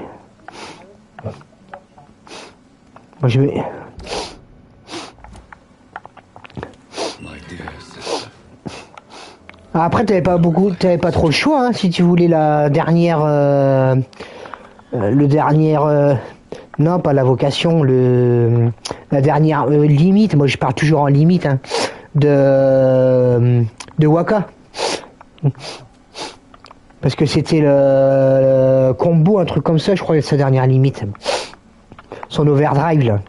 Moi, je vais... Après, t'avais pas trop le choix, hein, si tu voulais la dernière, le dernier, non, pas la vocation, la dernière limite. Moi, je pars toujours en limite, hein, de Waka, parce que c'était le combo, un truc comme ça, je crois, sa dernière limite, son overdrive là.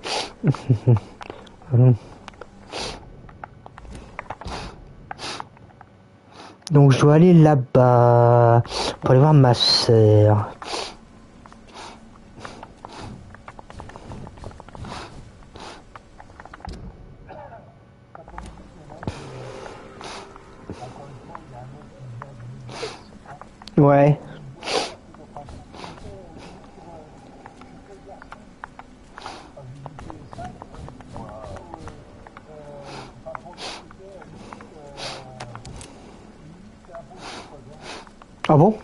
Donc je dois aller là-bas pour aller voir ma sœur. Ouais. Ah bon?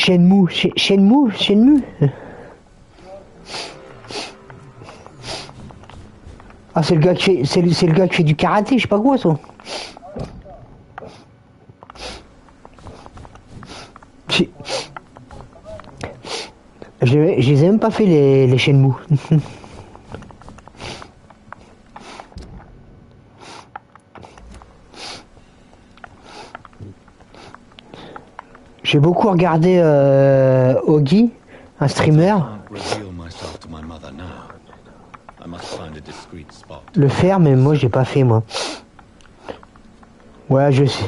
Shenmue. Ah, c'est le gars qui fait, c'est le gars qui fait du karaté, je sais pas quoi, ça. Je les ai même pas fait les Shenmue. J'ai beaucoup regardé Oggy, un streamer, le faire, mais moi j'ai pas fait, moi. Ouais, je sais.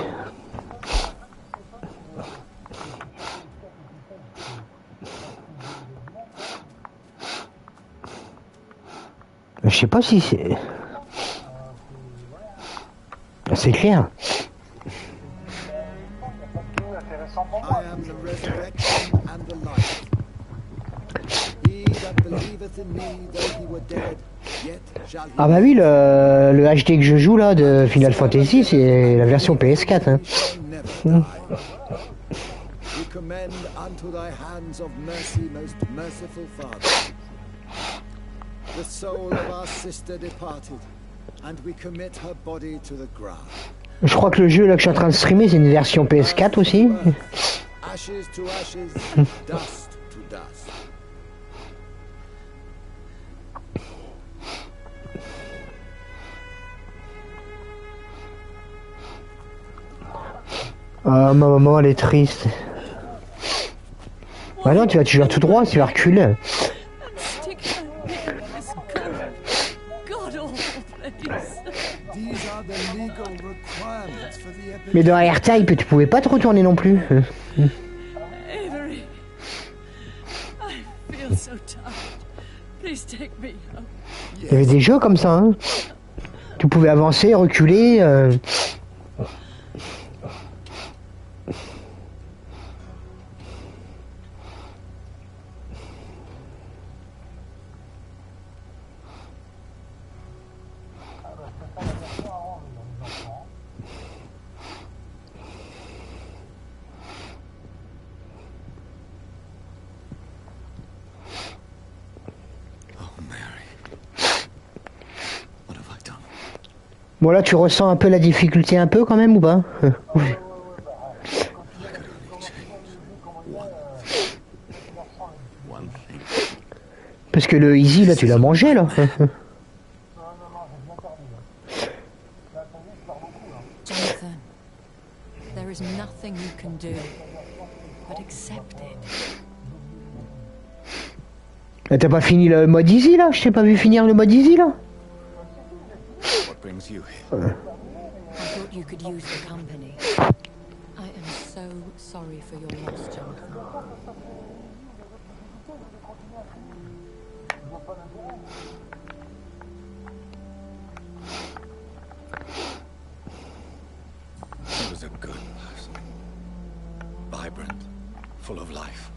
Je sais pas si c'est... C'est clair. Ah bah oui, le HD que je joue là de Final Fantasy, c'est la version PS4. Hein. Je crois que le jeu là que je suis en train de streamer, c'est une version PS4 aussi. Ah, ma maman, elle est triste. Bah non, tu vas toujours tout droit, tu vas reculer. Mais dans R-Type, tu pouvais pas te retourner non plus. Il y avait des jeux comme ça, hein. Tu pouvais avancer, reculer. Bon là tu ressens un peu la difficulté un peu quand même ou pas? Parce que le easy là tu l'as mangé là. Jonathan, there is nothing you can do but accept it. T'as pas fini le mode easy là? Je t'ai pas vu finir le mode easy là? What brings you here? I thought you could use the company. I am so sorry for your loss, Jonathan. She was a good person. Vibrant, full of life.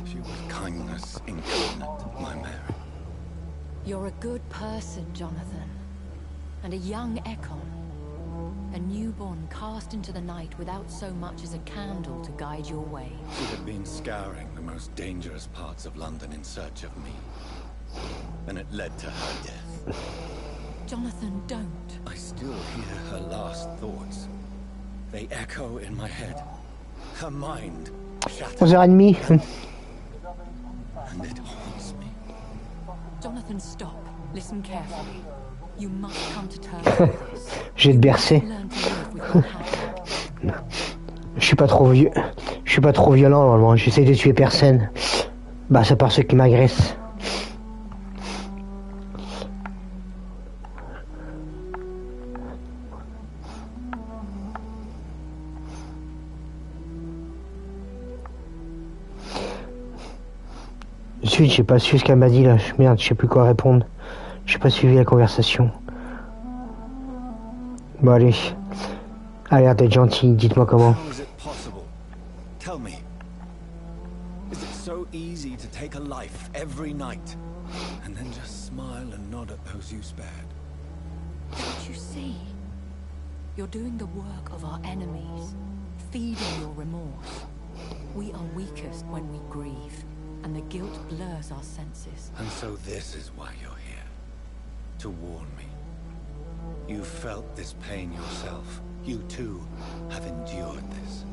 She was kindness incarnate, my Mary. You're a good person, Jonathan. And a young Ekon. A newborn cast into the night without so much as a candle to guide your way. She had been scouring the most dangerous parts of London in search of me. And it led to her death. Jonathan, don't. I still hear her last thoughts. They echo in my head. Her mind shattered. 11h30. And it haunts me. Jonathan, stop. Listen carefully. You must come to terms with this. Je vais te bercer. Je suis pas trop vieux. Je suis pas trop violent normalement. J'essaie de tuer personne. Bah c'est par ceux qui m'agressent. Ensuite, j'ai pas su ce qu'elle m'a dit là. Merde, je sais plus quoi répondre. J'ai pas suivi la conversation. Bon allez. Allez, d'être gentil, dites-moi comment. How is it possible? Tell me. Is it so easy to take a life every night and then just smile and nod at those you spared? Don't you see? You're doing the work of our enemies, feeding your remorse. We are weakest when we grieve, and the guilt blurs our senses. And so this is why you're here. To warn me. You felt this pain yourself. You too have endured this.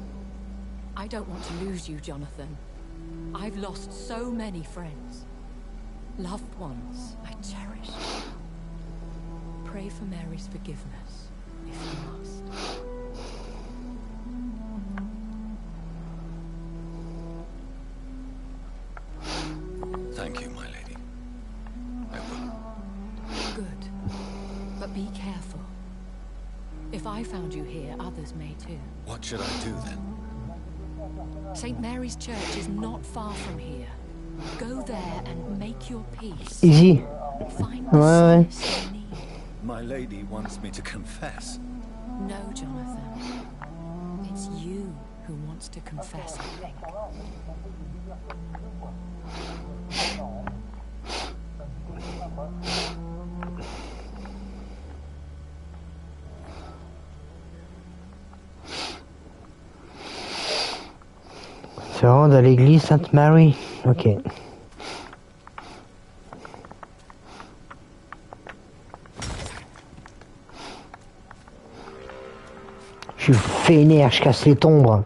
I don't want to lose you, Jonathan. I've lost so many friends. Loved ones I cherished. Pray for Mary's forgiveness, if you must. Thank you, my lady. I will. Good. But be careful. If I found you here, others may too. What should I do then? St. Mary's Church is not far from here. Go there and make your peace. Easy. Find the solace you need. My lady wants me to confess. No, Jonathan. It's you who wants to confess, I think. Se rendre à l'église Sainte Mary. Ok. Je suis vénère, je casse les tombes.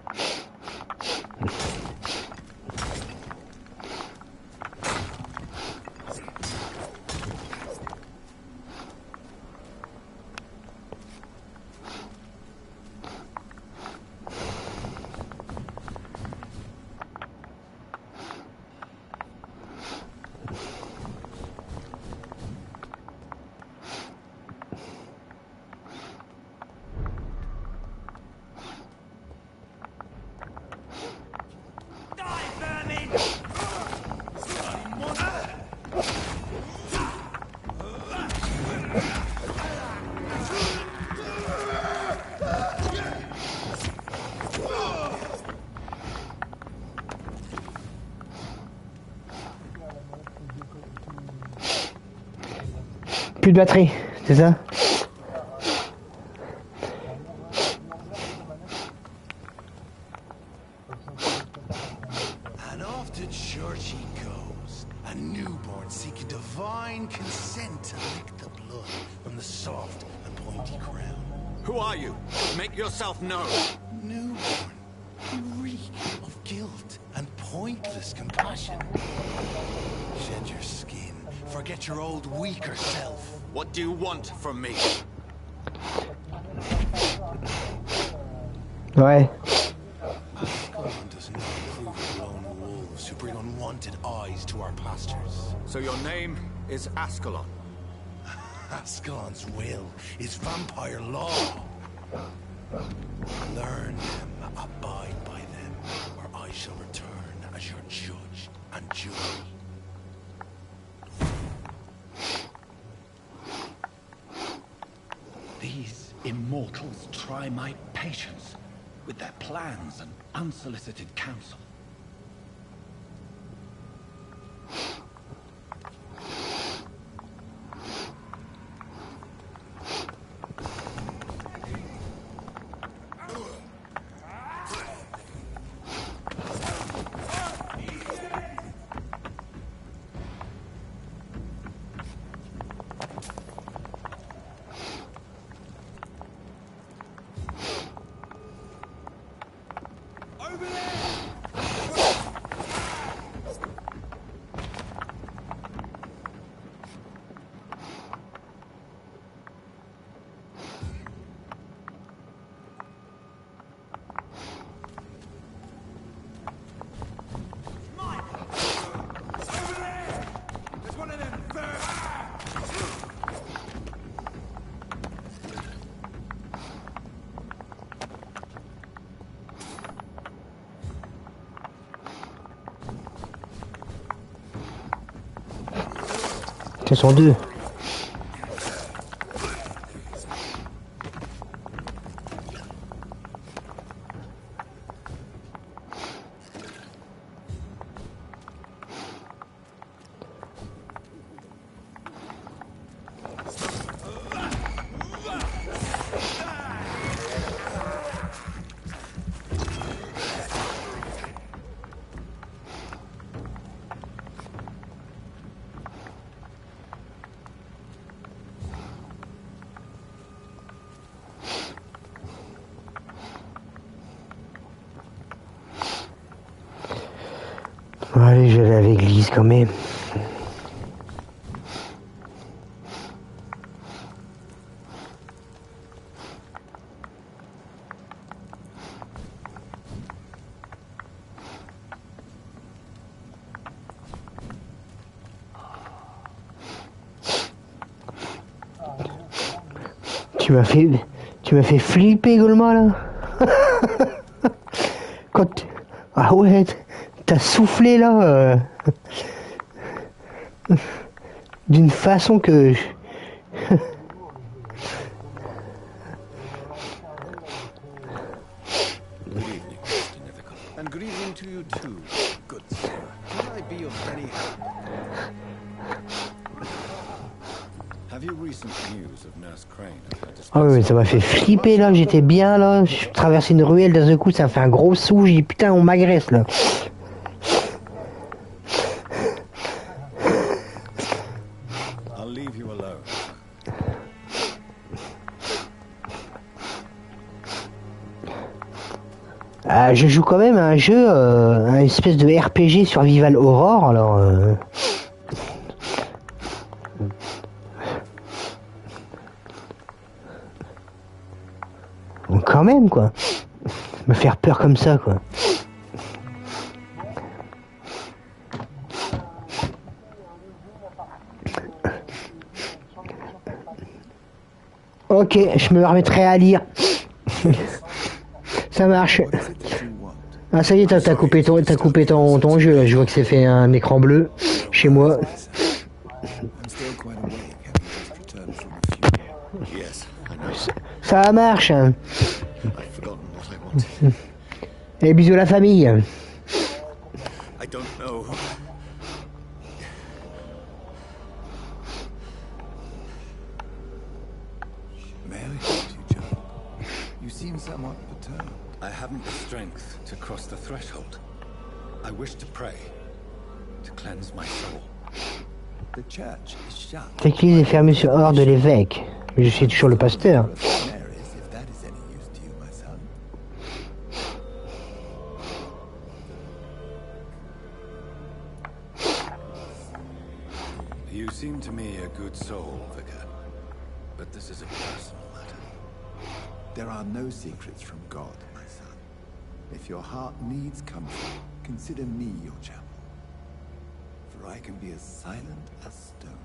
Plus de batterie, c'est ça? And off to church he goes, a newborn seeking divine consent to lick the blood from the soft and pointy crown. Who are you? Make yourself known. Newborn, you reek of guilt and pointless compassion. Shed your skin, forget your old weaker self. What do you want from me? Ouais. Ascalon does not approve of lone wolves who bring unwanted eyes to our pastures. So your name is Ascalon. Ascalon's will is vampire law. Learn them, abide by them, or I shall return as your judge and jury. These immortals try my patience with their plans and unsolicited counsel. Ce sont deux. Allez, je vais aller à l'église quand même. Tu m'as fait flipper, Golma, là. Ah ouais, t'as soufflé là d'une façon que Good evening, Mr. Nivical. And good evening to you too, good sir. Can I be of any help? Have you recent news of Nurse Crane and her ah oui, ça m'a fait flipper là, j'étais bien là, je traversais une ruelle d'un seul coup, ça me fait un gros sou, j'ai dit putain on m'agresse là. I'll leave you alone. Je joue quand même à un jeu, un espèce de RPG Survival Horror, alors quand même quoi, me faire peur comme ça quoi. Ok, je me remettrai à lire. Ça marche. Ah ça y est, t'as coupé ton jeu là. Je vois que c'est fait un écran bleu chez moi. Ça marche. Et bisous la famille. I don't know. May I help you, John? You seem somewhat perturbed. I haven't the strength to cross the threshold. I wish to pray, to cleanse my soul. The church is shut. L'église est fermée sur ordre de l'évêque. Mais je suis toujours le pasteur. If that is any use to you, my son. You seem to me a good soul, Vicar. But this is a personal matter. There are no secrets from God, my son. If your heart needs comfort, consider me your chapel. For I can be as silent as stone.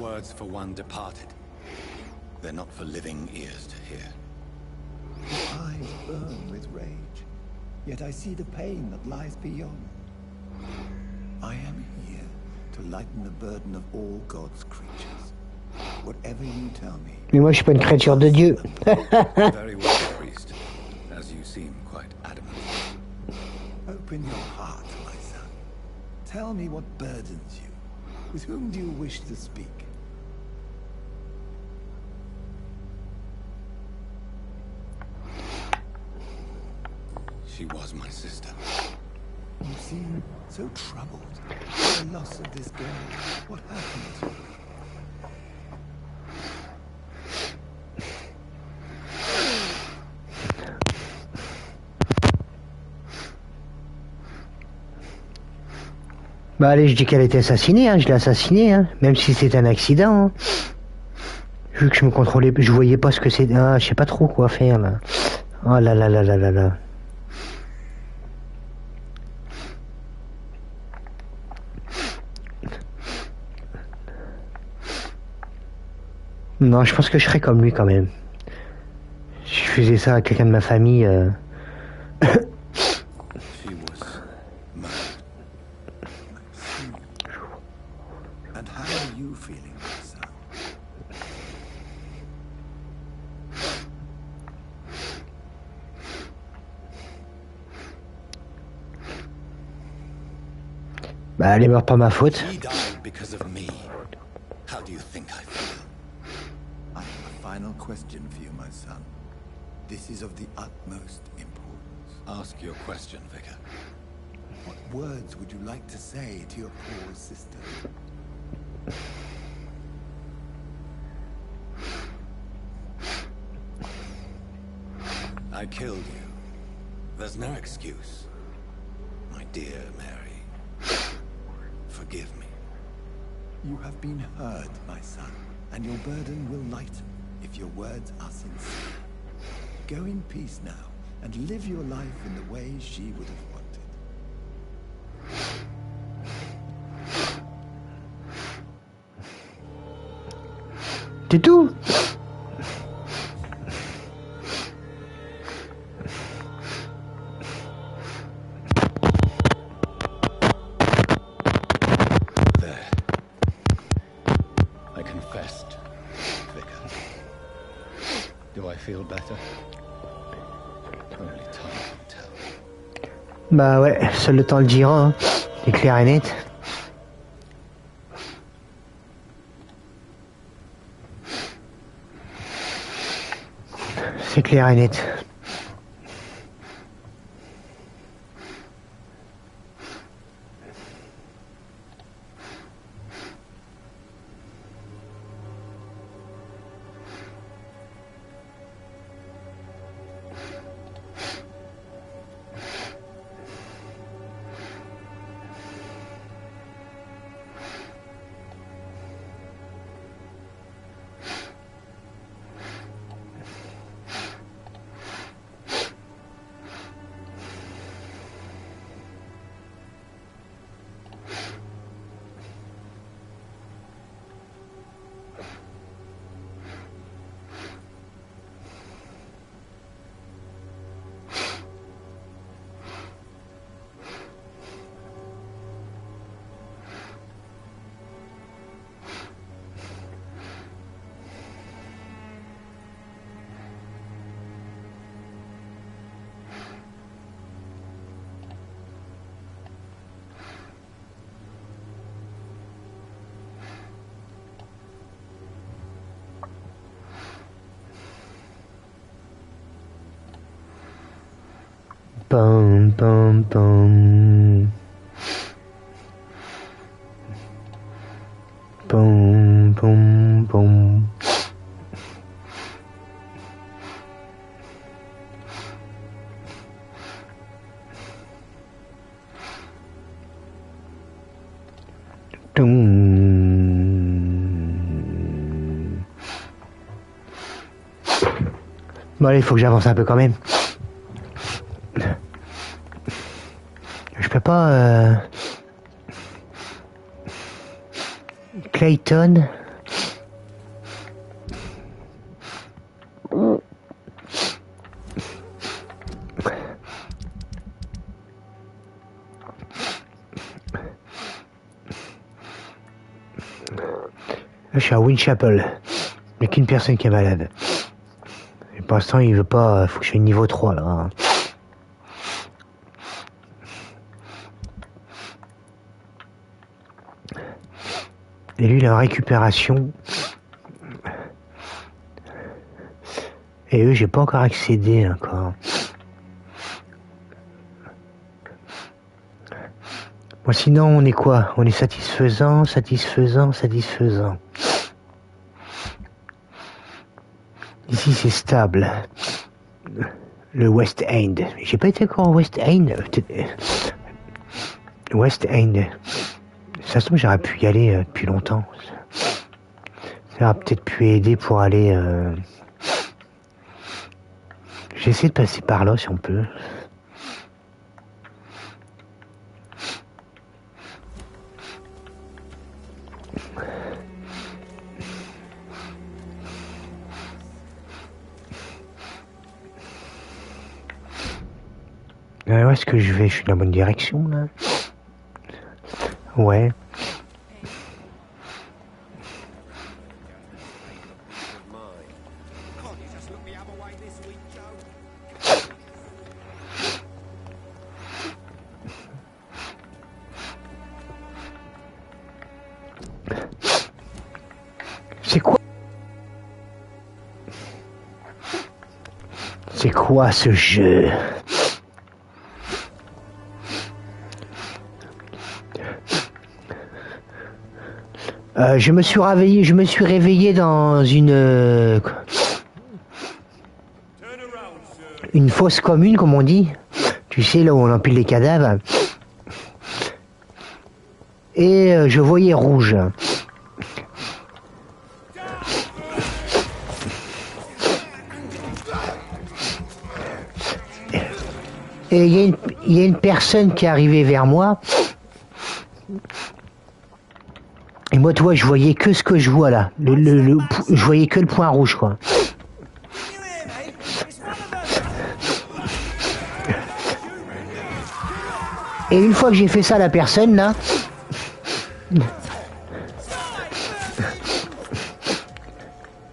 words for one departed. They're not for living ears to hear. His eyes burn with rage, yet I see the pain that lies beyond. I am here to lighten the burden of all God's creatures. Whatever you tell me. Mais moi, je suis pas une créature de Dieu. Very well, priest, as you seem quite adamant. Open your heart, my son. Tell me what burdens you. With whom do you wish to speak? She was my sister. You seem so troubled by the loss of this girl. What happened to her? Bah allez, je dis qu'elle a été assassinée, hein, je l'ai assassinée, hein, même si c'est un accident. Hein. Vu que je me contrôlais, je voyais pas ce que c'est. Ah, je sais pas trop quoi faire là. Oh là là là là là là. Non, je pense que je serais comme lui quand même. Si je faisais ça à quelqu'un de ma famille. And how are you feeling, my son? Bah, elle est morte par ma faute. She died because of me. How do you think I feel? I have a final question for you, my son. This is of the utmost importance. Ask your question, Vicar. What words would you like to say to your poor sister? I killed you. There's no excuse. My dear Mary. Forgive me. You have been heard, my son, and your burden will lighten if your words are sincere. Go in peace now, and live your life in the way she would have wanted. C'est tout. There. I confessed, Vicar. Do I feel better? Only time can tell. Bah ouais, seul le temps le dira, hein. C'est clair et net. C'est clair et net. Pam pam pam. Pam pam pam. Bon allez, il faut que j'avance un peu quand même. Je peux pas... Clayton, Là, je suis à Winchapel. Il n'y a qu'une personne qui est malade. Et pour l'instant, il veut pas... Faut que je sois niveau 3, là. Et lui, il est en récupération. Et eux, j'ai pas encore accédé, encore. Bon, sinon, on est quoi? On est satisfaisant. Ici, c'est stable. Le West End. J'ai pas été encore au West End. West End. Ça se trouve, j'aurais pu y aller depuis longtemps. Ça aurait peut-être pu aider pour aller... J'essaie de passer par là, si on peut. Où est-ce que je vais? Je suis dans la bonne direction, là. Ouais. C'est quoi? C'est quoi ce jeu? Je me suis réveillé dans une fosse commune, comme on dit. Tu sais, là où on empile les cadavres. Et je voyais rouge. Et il y a une personne qui est arrivée vers moi. Et moi, tu vois, je voyais que ce que je vois là. Je voyais que le point rouge, quoi. Et une fois que j'ai fait ça à la personne, là...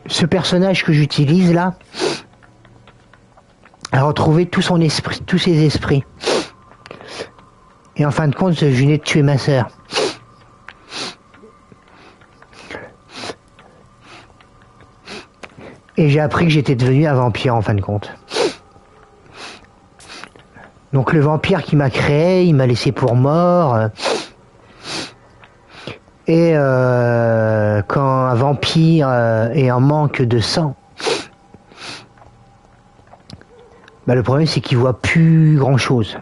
Ce personnage que j'utilise, là, a retrouvé tout son esprit, tous ses esprits. Et en fin de compte, je venais de tuer ma sœur. Et j'ai appris que j'étais devenu un vampire en fin de compte. Donc le vampire qui m'a créé, il m'a laissé pour mort. Et quand un vampire est en manque de sang, bah le problème c'est qu'il voit plus grand chose.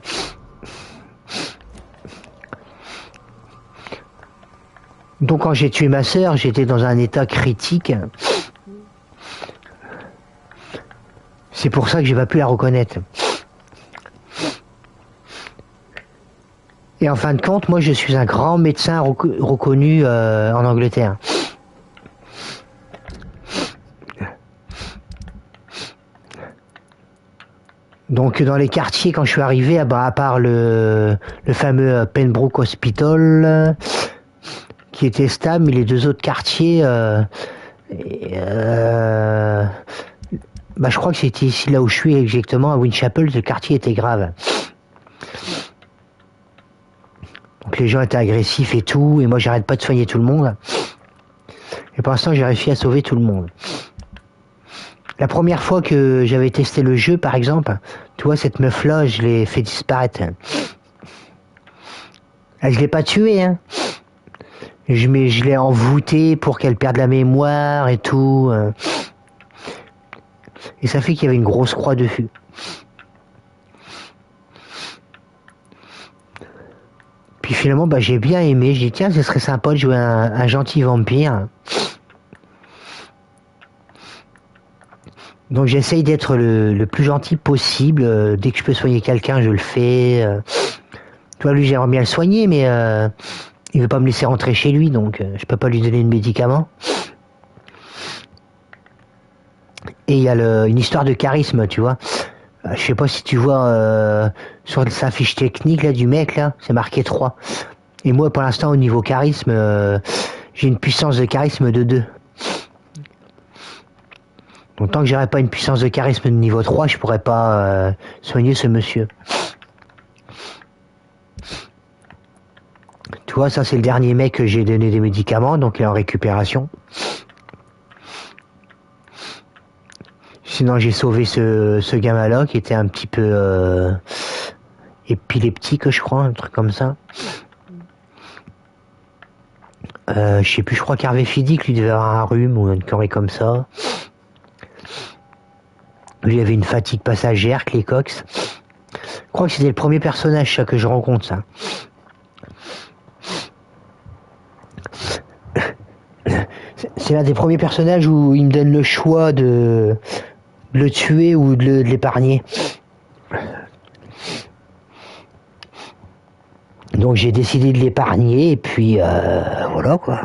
Donc quand j'ai tué ma sœur, j'étais dans un état critique. C'est pour ça que j'ai pas pu la reconnaître. Et en fin de compte, moi je suis un grand médecin reconnu en Angleterre. Donc dans les quartiers, quand je suis arrivé, à part le fameux Pembroke Hospital, qui était stable, mais les deux autres quartiers... je crois que c'était ici, là où je suis exactement, à Winchapel, le quartier était grave. Donc les gens étaient agressifs et tout, et moi j'arrête pas de soigner tout le monde. Et pour l'instant j'ai réussi à sauver tout le monde. La première fois que j'avais testé le jeu, par exemple, tu vois, cette meuf-là, je l'ai fait disparaître. Je l'ai pas tuée, hein. Je l'ai envoûtée pour qu'elle perde la mémoire et tout. Et ça fait qu'il y avait une grosse croix dessus. Puis finalement, j'ai bien aimé. J'ai dit, tiens, ce serait sympa de jouer un gentil vampire. Donc j'essaye d'être le plus gentil possible. Dès que je peux soigner quelqu'un, je le fais. Tu vois, lui, j'aimerais bien le soigner, mais il veut pas me laisser rentrer chez lui, donc je peux pas lui donner de médicaments. Et il y a une histoire de charisme, tu vois. Je sais pas si tu vois sur sa fiche technique là du mec là, c'est marqué 3. Et moi pour l'instant au niveau charisme, J'ai une puissance de charisme de 2. Donc tant que j'aurai pas une puissance de charisme de niveau 3, je pourrais pas soigner ce monsieur. Tu vois, ça c'est le dernier mec que j'ai donné des médicaments, donc il est en récupération. Sinon j'ai sauvé ce gamin-là qui était un petit peu épileptique, je crois, un truc comme ça. Je sais plus, je crois qu'Hervé Fidi, lui devait avoir un rhume ou une connerie comme ça. Lui il avait une fatigue passagère, Clay Cox. Je crois que c'était le premier personnage ça, que je rencontre, ça. C'est l'un des premiers personnages où il me donne le choix de le tuer ou de l'épargner. Donc j'ai décidé de l'épargner et puis voilà quoi.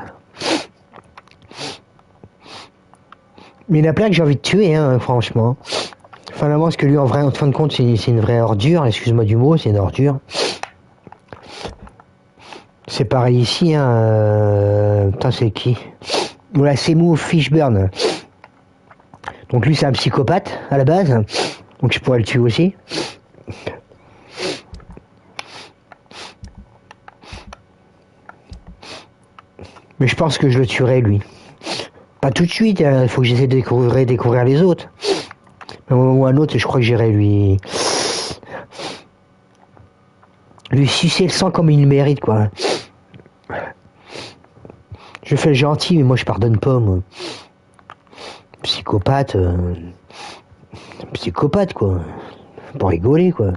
Mais il y en a plein que j'ai envie de tuer, hein, franchement. Enfin, parce que lui, en fin de compte, c'est une vraie ordure. Excuse-moi du mot, c'est une ordure. C'est pareil ici, hein. Putain, c'est qui? Voilà, c'est Mou Fishburne. Donc lui, c'est un psychopathe, à la base. Donc je pourrais le tuer aussi. Mais je pense que je le tuerai, lui. Pas tout de suite, il faut que j'essaie de découvrir les autres. Ou un autre, je crois que j'irai lui sucer le sang comme il le mérite, quoi. Je fais le gentil, mais moi je pardonne pas, moi. Psychopathe, quoi. Pour rigoler, quoi.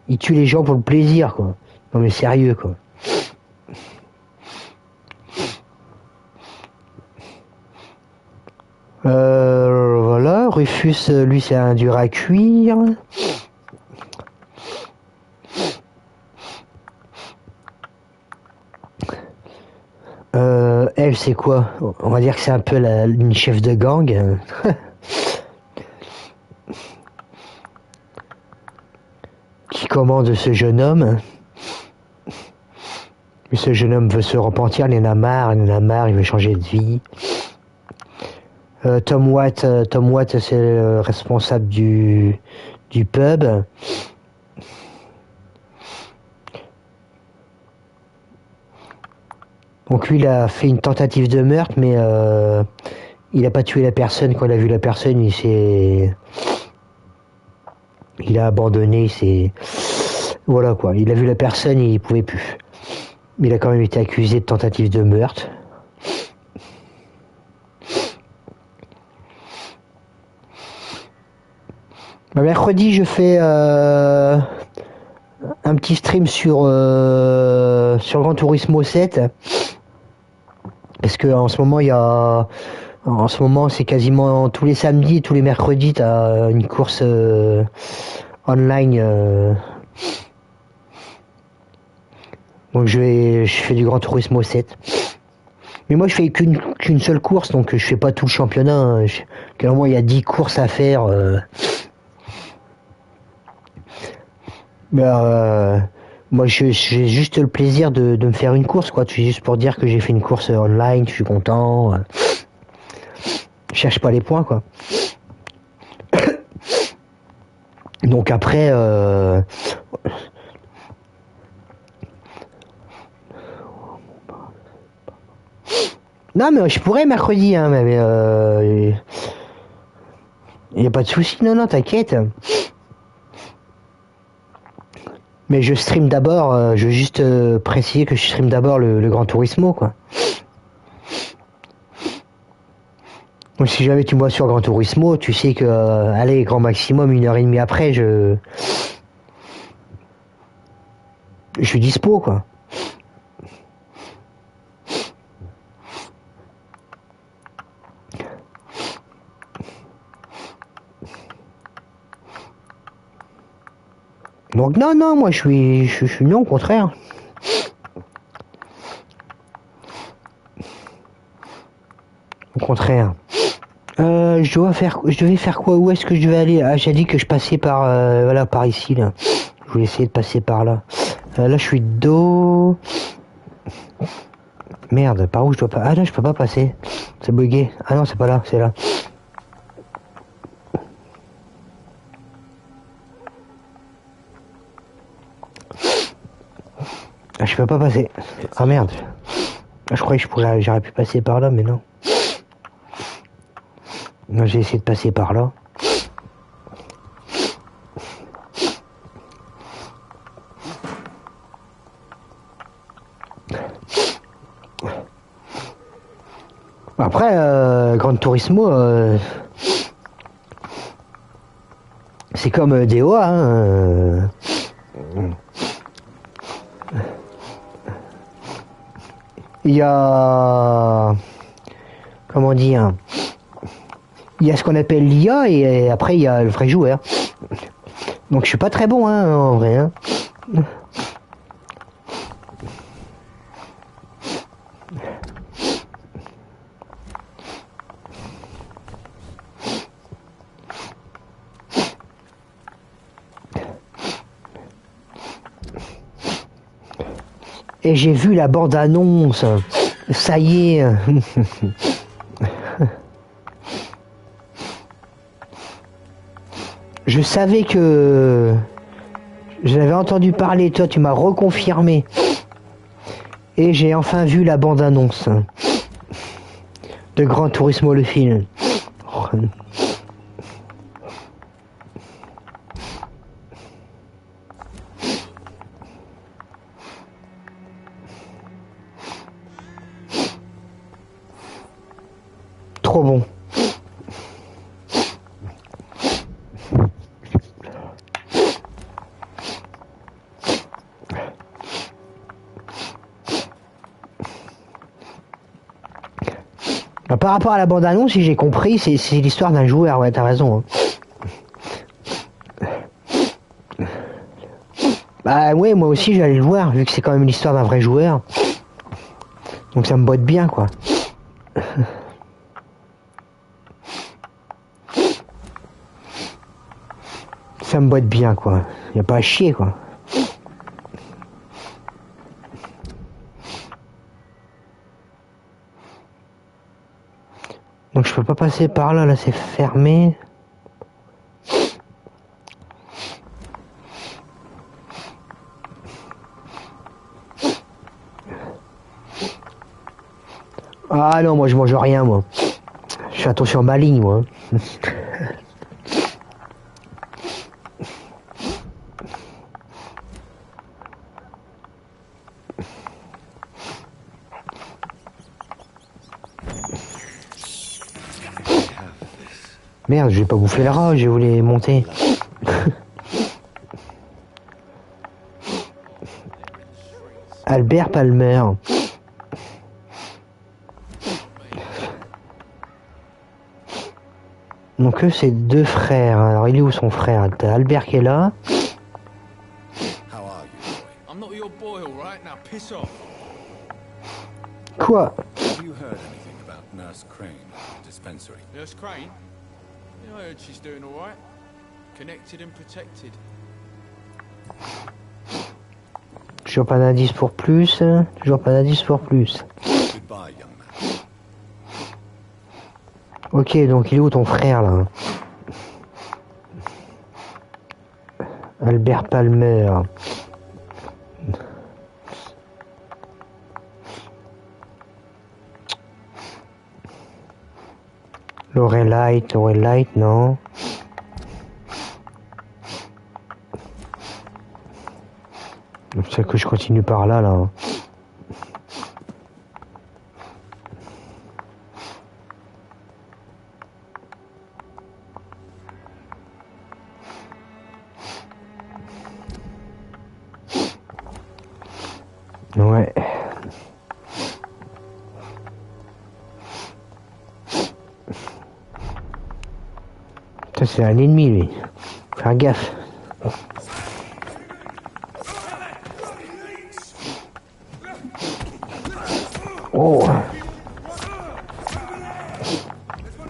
Il tue les gens pour le plaisir, quoi. Non mais sérieux, quoi. Voilà, Rufus, lui c'est un dur à cuire. Elle c'est quoi? On va dire que c'est un peu une chef de gang. Qui commande ce jeune homme. Mais ce jeune homme veut se repentir, il en a marre, il veut changer de vie. Tom Watt, c'est le responsable du pub. Donc lui, il a fait une tentative de meurtre, mais il a pas tué la personne. Quand il a vu la personne, il a abandonné. Voilà quoi. Il a vu la personne, et il pouvait plus. Mais il a quand même été accusé de tentative de meurtre. Mercredi, je fais un petit stream sur Gran Turismo 7. Parce que en ce moment, c'est quasiment tous les samedis, tous les mercredis, t'as une course online. Donc je fais du Gran Turismo 7. Mais moi, je fais qu'une seule course, donc je fais pas tout le championnat. Hein. Moi, il y a 10 courses à faire. Moi j'ai juste le plaisir de me faire une course, quoi. C'est juste pour dire que j'ai fait une course online, je suis content. Je cherche pas les points, quoi. Donc après non mais je pourrais mercredi, hein, mais y a pas de souci, non, t'inquiète. Mais je stream d'abord, je veux juste préciser que je stream d'abord le Gran Turismo, quoi. Donc si jamais tu me vois sur Gran Turismo, tu sais que, allez, grand maximum, 1h30 après, je suis dispo, quoi. Donc non, moi je suis non, au contraire. Au contraire. Je devais faire quoi? Où est-ce que je devais aller? Ah, j'ai dit que je passais par voilà, par ici là. Je voulais essayer de passer par là. Là je suis dos. Merde, par où je dois pas... Ah non, je peux pas passer. C'est bugué. Ah non, c'est pas là, c'est là. Ah, je peux pas passer. Ah merde. Ah, je croyais que j'aurais pu passer par là, mais non. Non, j'ai essayé de passer par là. Après, Gran Turismo, c'est comme DOA, hein. Il y a... Comment dire? Il y a ce qu'on appelle l'IA et après il y a le vrai joueur. Donc je suis pas très bon, hein, en vrai. Hein. Et j'ai vu la bande-annonce. Ça y est. Je savais que... Je l'avais entendu parler, toi tu m'as reconfirmé. Et j'ai enfin vu la bande-annonce de Gran Turismo le film. Trop bon. Par rapport à la bande-annonce, si j'ai compris, c'est l'histoire d'un joueur, ouais, t'as raison. Hein. Bah ouais, moi aussi j'allais le voir, vu que c'est quand même l'histoire d'un vrai joueur. Donc ça me botte bien, quoi. Ça me botte bien, quoi. Y a pas à chier, quoi. Donc je peux pas passer par là, là c'est fermé. Ah non, moi je mange rien, moi. Je fais attention à ma ligne, moi. Merde, je vais pas bouffer le rat, je voulais monter. Albert Palmer. Donc eux, c'est deux frères. Alors il est où son frère? T'as Albert qui est là. Quoi? Nurse Crane? Yeah, I heard she's doing all right. Connected and protected. Toujours pas d'indice pour plus. Toujours pas d'indice pour plus. Ok, donc il est où ton frère là? Albert Palmer. Laurelite, non. C'est que je continue par là, là. Ouais. Ça, c'est un ennemi, lui. Faire gaffe. Oh.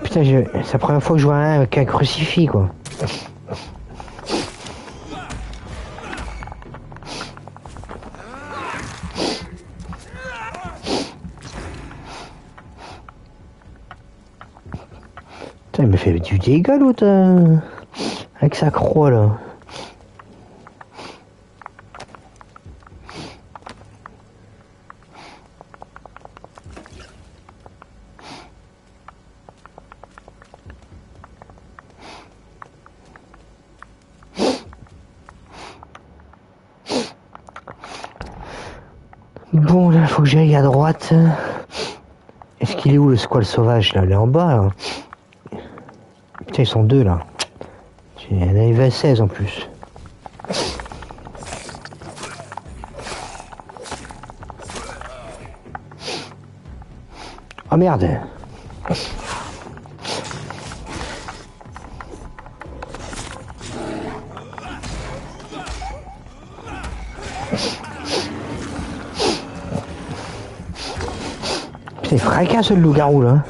Putain, c'est la première fois que je vois un avec un crucifix, quoi. Putain, il me fait du dégât l'autre avec sa croix là. Bon, là, faut que j'aille à droite. Est-ce qu'il est où le squale sauvage là? Il est en bas là. Putain, ils sont deux là. Il y en avait 16 en plus. Oh merde. Putain, il fracasse le loup-garou là.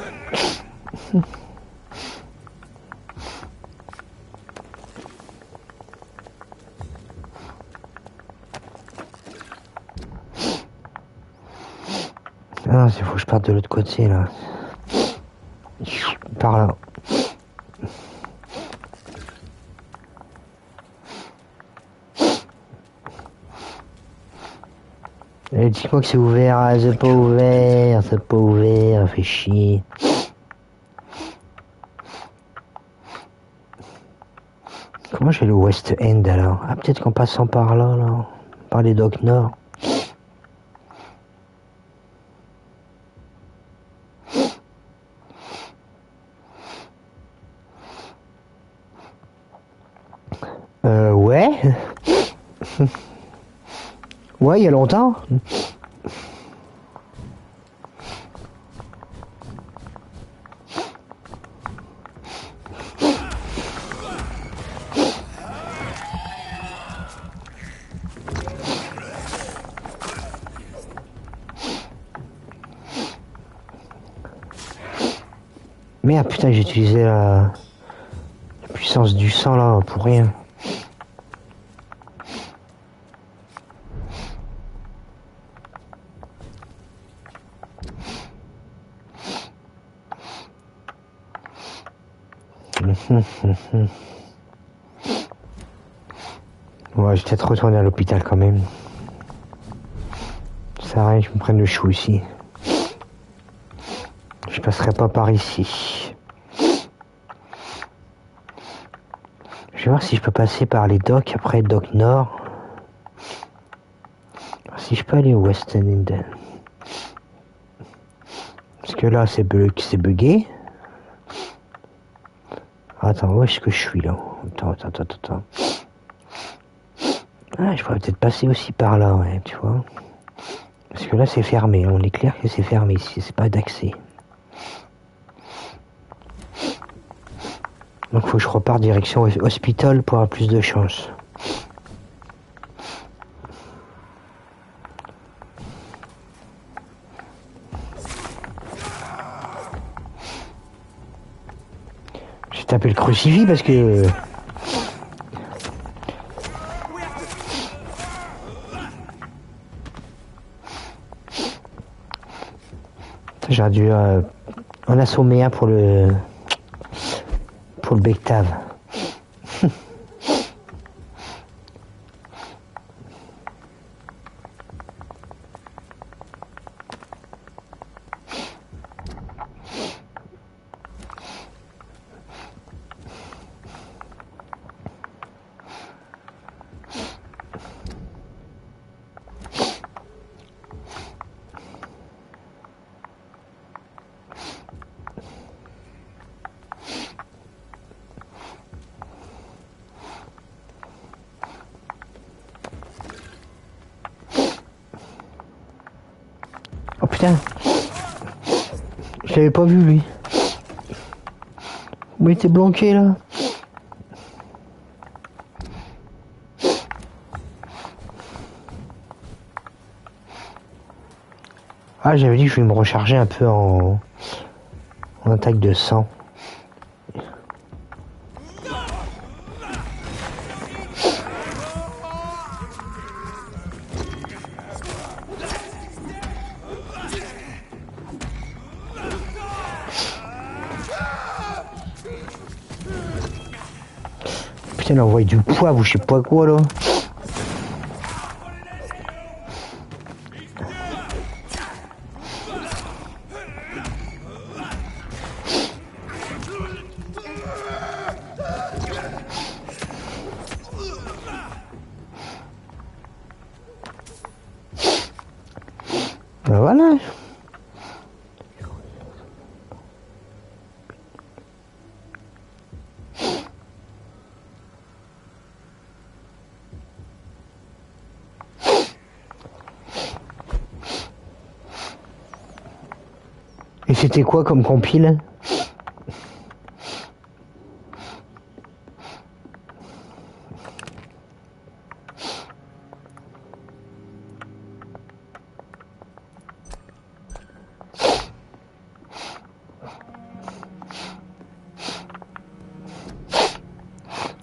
Ah, il faut que je parte de l'autre côté là. Par là. Et dis-moi que c'est ouvert, ah, c'est pas ouvert, fait chier. Comment je vais le West End alors? Ah, peut-être qu'en passant par là, par les docks nord. Ouais. Ouais, il y a longtemps. Merde, putain, j'ai utilisé la puissance du sang là pour rien. Ouais, je vais peut-être retourner à l'hôpital quand même. Ça sert à rien que je me prenne le chou ici. Je passerai pas par ici. Je vais voir si je peux passer par les docks, après dock nord. Si je peux aller au West End. Parce que là, c'est bugué. Attends, où est-ce que je suis là? Attends. Ah, je pourrais peut-être passer aussi par là, ouais, tu vois. Parce que là, c'est fermé. On est clair que c'est fermé ici. C'est pas d'accès. Donc, faut que je reparte direction hospital pour avoir plus de chance. J'ai tapé le crucifix parce que... J'aurais dû en assommer un pour le bectave. Oh putain, je l'avais pas vu lui. Où il était bloqué là. Ah, j'avais dit que je vais me recharger un peu en attaque de sang. Putain, il a envoyé du poivre ou je sais pas quoi là. Ben voilà. Et c'était quoi comme compile?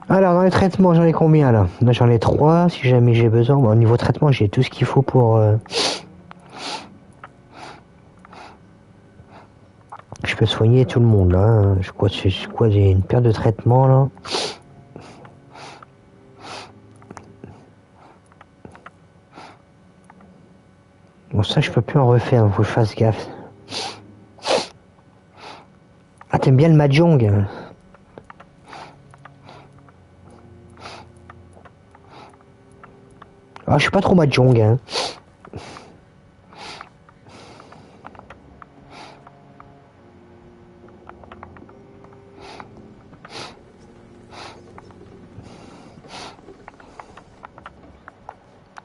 Alors dans les traitements j'en ai combien là? Là j'en ai 3 si jamais j'ai besoin. Bon, au niveau traitement j'ai tout ce qu'il faut pour... Je peux soigner tout le monde là. Je crois que j'ai une paire de traitements là. Bon ça je peux plus en refaire, faut que je fasse gaffe. Ah t'aimes bien le mahjong? Ah je suis pas trop mahjong hein.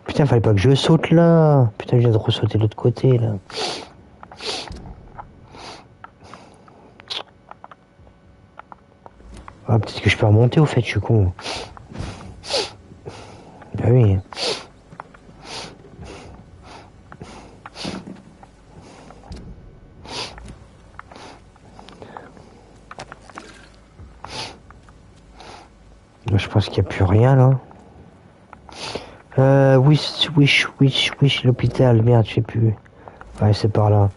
Putain fallait pas que je saute là. Putain je viens de ressauter de l'autre côté là. Ah peut-être que je peux remonter au fait, je suis con. Bah oui. Je pense qu'il n'y a plus rien là. Wish, l'hôpital, merde, je sais plus. Ouais, c'est par là.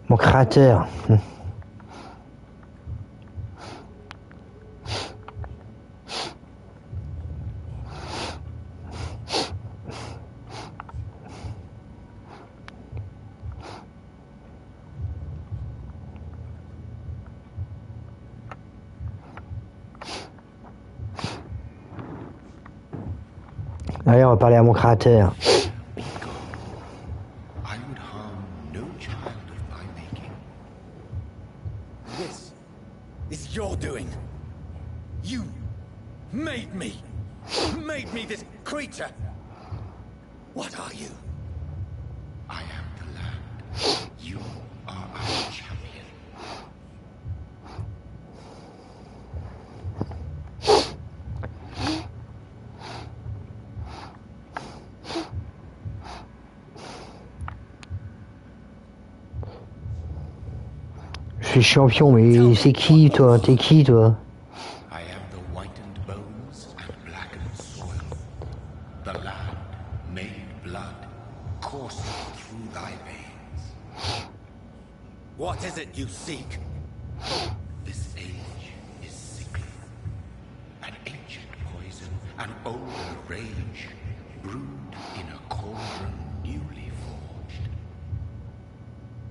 Mon créateur. Allez, on va parler à mon créateur. This is your doing. You made me this creature. What are you? I am the land. You are our champion. Je suis champion, mais c'est qui toi? T'es qui toi? I am the whitened bones and blackened soil. The land made blood coursing through thy veins. What is it you seek? This age is sickly. An ancient poison, an older rage, brewed in a cauldron newly forged.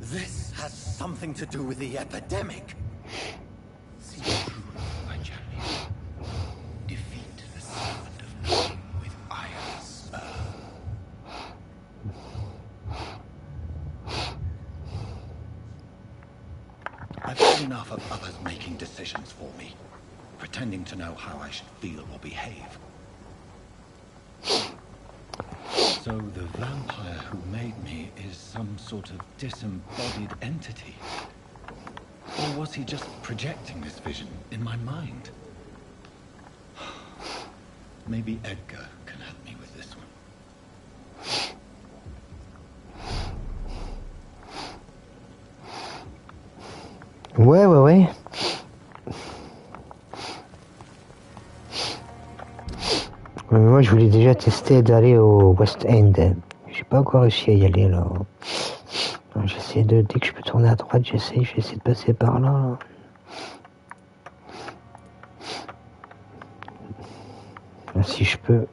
This has something to do with the epidemic. See through, my champion. Defeat the servant of knowing with iron spur. I've had enough of others making decisions for me, pretending to know how I should feel or behave. So the vampire who made me is some sort of disembodied entity? Or was he just projecting this vision in my mind? Maybe Edgar can help me with this one. Ouais. Moi, je voulais déjà tester d'aller au West End. J'ai pas encore réussi à y aller, là. J'essaie de... Dès que je peux tourner à droite, j'essaie de passer par là. Là, si je peux...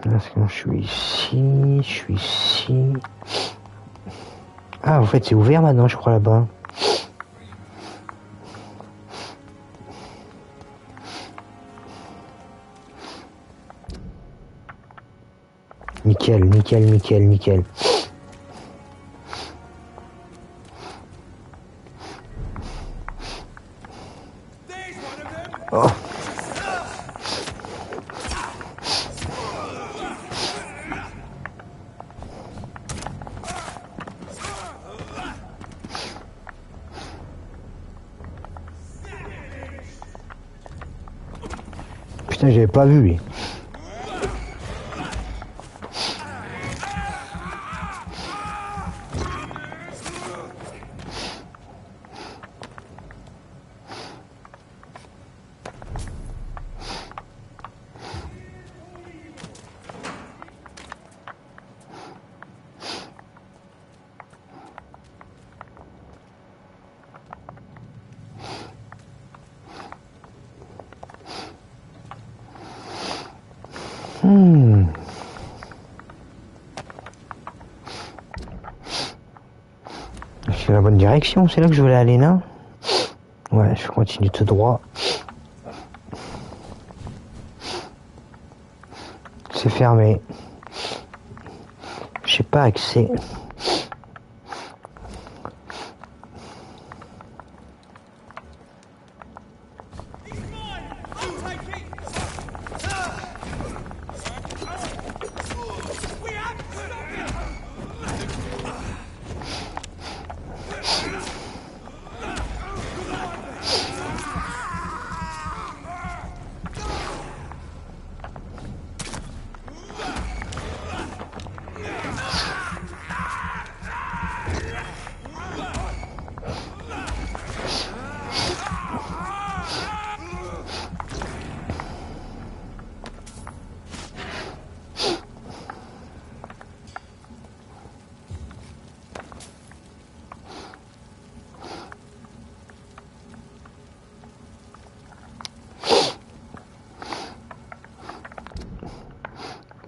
Parce que je suis ici. Ah, en fait, c'est ouvert maintenant, je crois, là-bas. Nickel. Oh. Putain, j'avais pas vu lui. C'est la bonne direction, c'est là que je voulais aller, là. Ouais, je continue tout droit. C'est fermé. J'ai pas accès.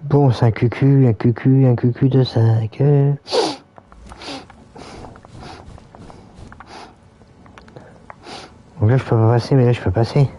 Bon, c'est un cucu de 5. Donc là, je peux pas passer, mais là, je peux passer.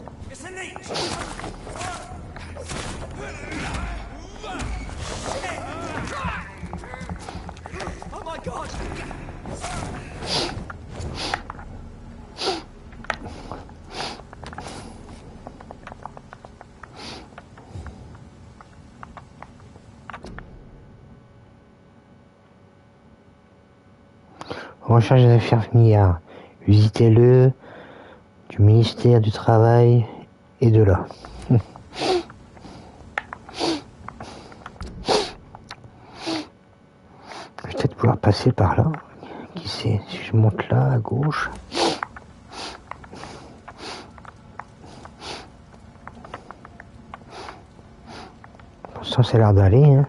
Recherche des infirmières. Visitez-le du ministère du Travail et de là. Je vais peut-être pouvoir passer par là. Qui sait, si je monte là à gauche. Pour l'instant, ça a l'air d'aller, hein.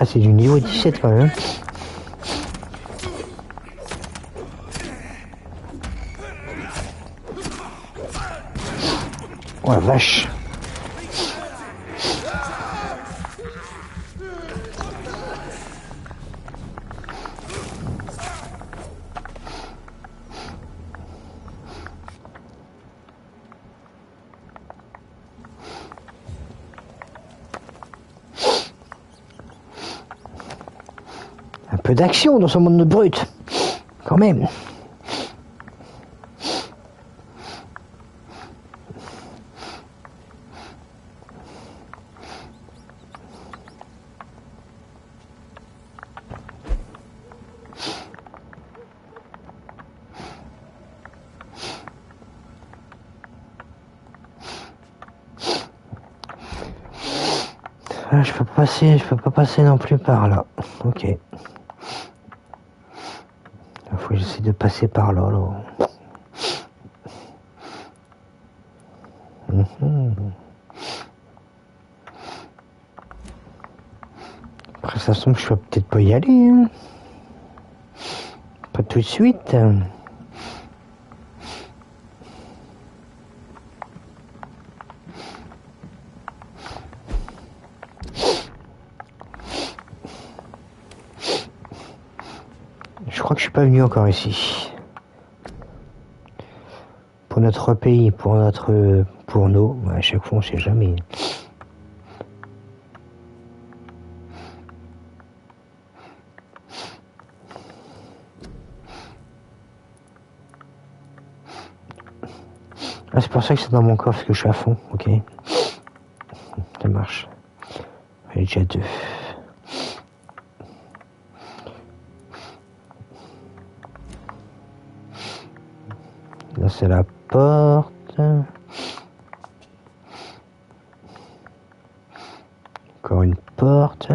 Ah, c'est du niveau 17 quand même. Oh la vache. Un peu d'action dans ce monde brut, quand même. Ah, je peux pas passer non plus par là. Ok. Il faut que j'essaie de passer par là. Après, ça semble que je vais peut-être pas y aller. Hein. Pas tout de suite. Je crois que je suis pas venu encore ici. Pour notre pays, pour nous, à chaque fois on sait jamais. Ah, c'est pour ça que c'est dans mon coffre que je suis à fond, ok. Ça marche. Il est déjà 2. Là c'est la porte. Encore une porte.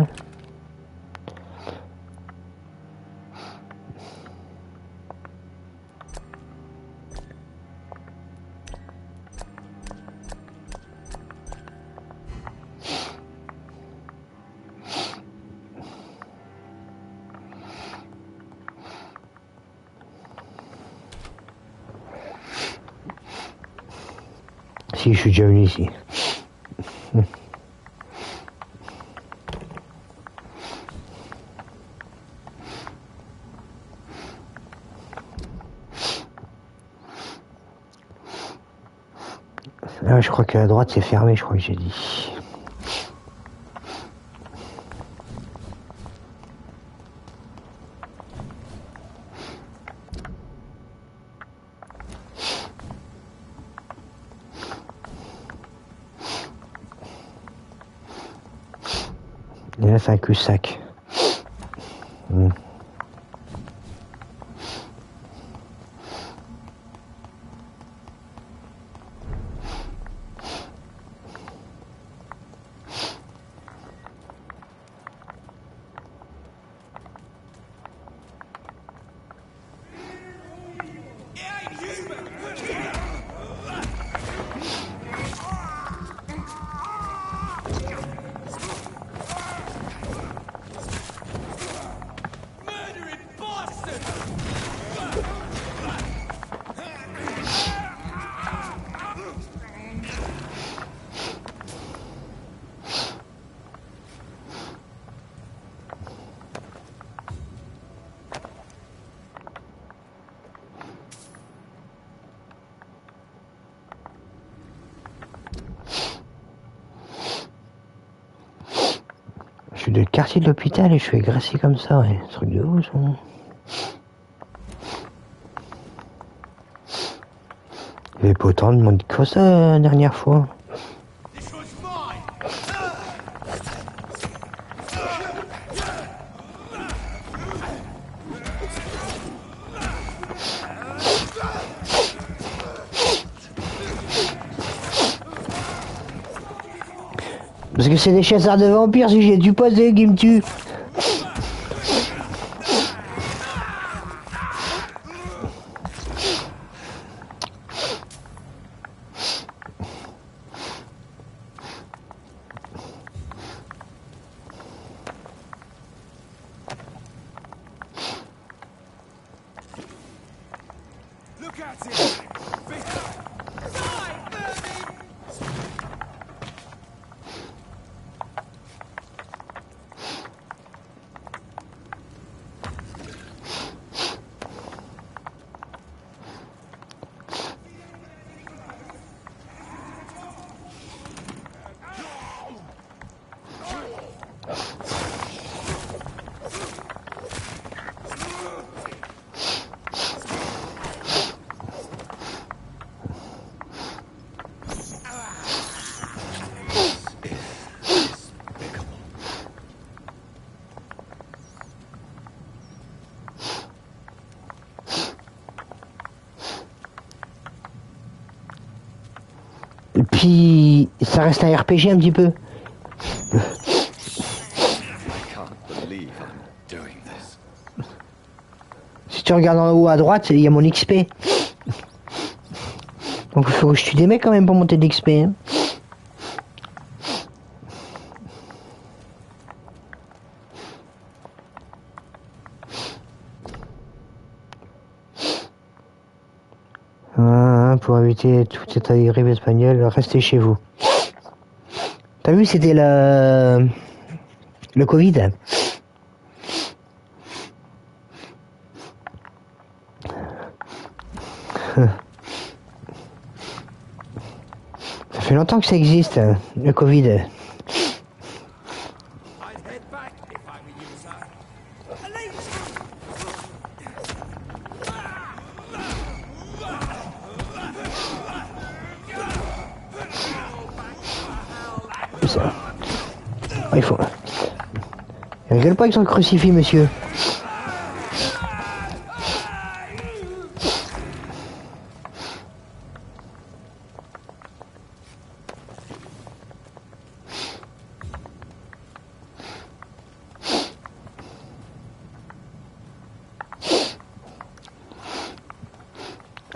Si, je suis déjà venu ici. Ah, je crois qu'à droite c'est fermé, je crois que j'ai dit. Et là c'est un cul-sac. Je suis de quartier de l'hôpital et je suis agressé comme ça, ouais. Truc de ouf, ça. Il n'y avait pas autant de monde que ça la dernière fois. Parce que c'est des chasseurs de vampires, si j'ai du poisson qui me tue. Et puis, ça reste un RPG un petit peu. tu regardes en haut à droite, il y a mon XP. Donc il faut que je tue des mecs quand même pour monter de l'XP. Hein. Pour éviter tout état de grippe espagnole, restez chez vous. T'as vu, c'était le Covid. Ça fait longtemps que ça existe, le Covid. Il faut... Il rigole pas avec son crucifix, monsieur.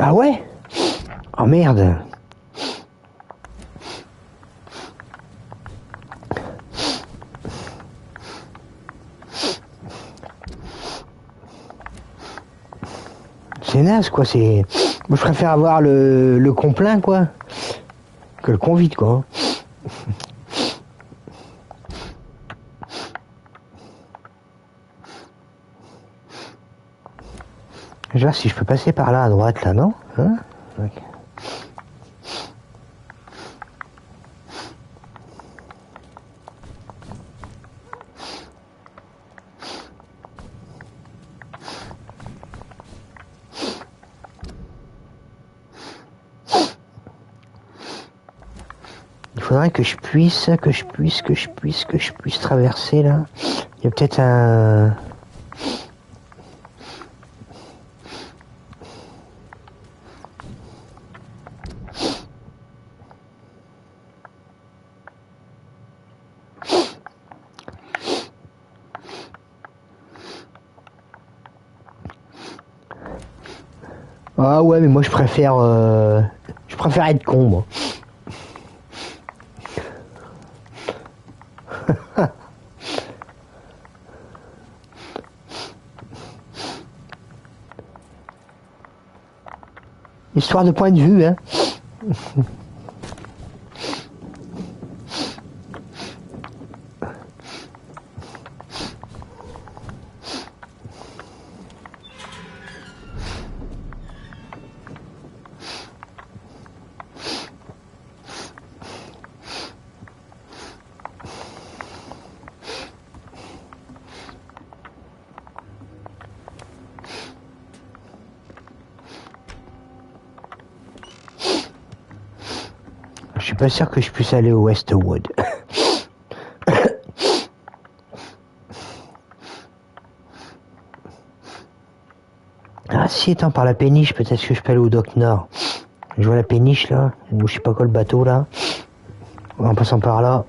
Ah ouais? Oh merde. C'est naze quoi, c'est... Moi je préfère avoir le con plein quoi, que le con vide quoi. Je vais voir si je peux passer par là à droite là, non hein okay. Il faudrait que je puisse traverser là. Il y a peut-être un... Ah ouais, mais moi je préfère être con moi. Histoire de point de vue, hein. Je suis pas sûr que je puisse aller au Westwood. Ah si, attends, par la péniche, peut-être que je peux aller au dock nord. Je vois la péniche là, ou je sais pas quoi le bateau là. En passant par là.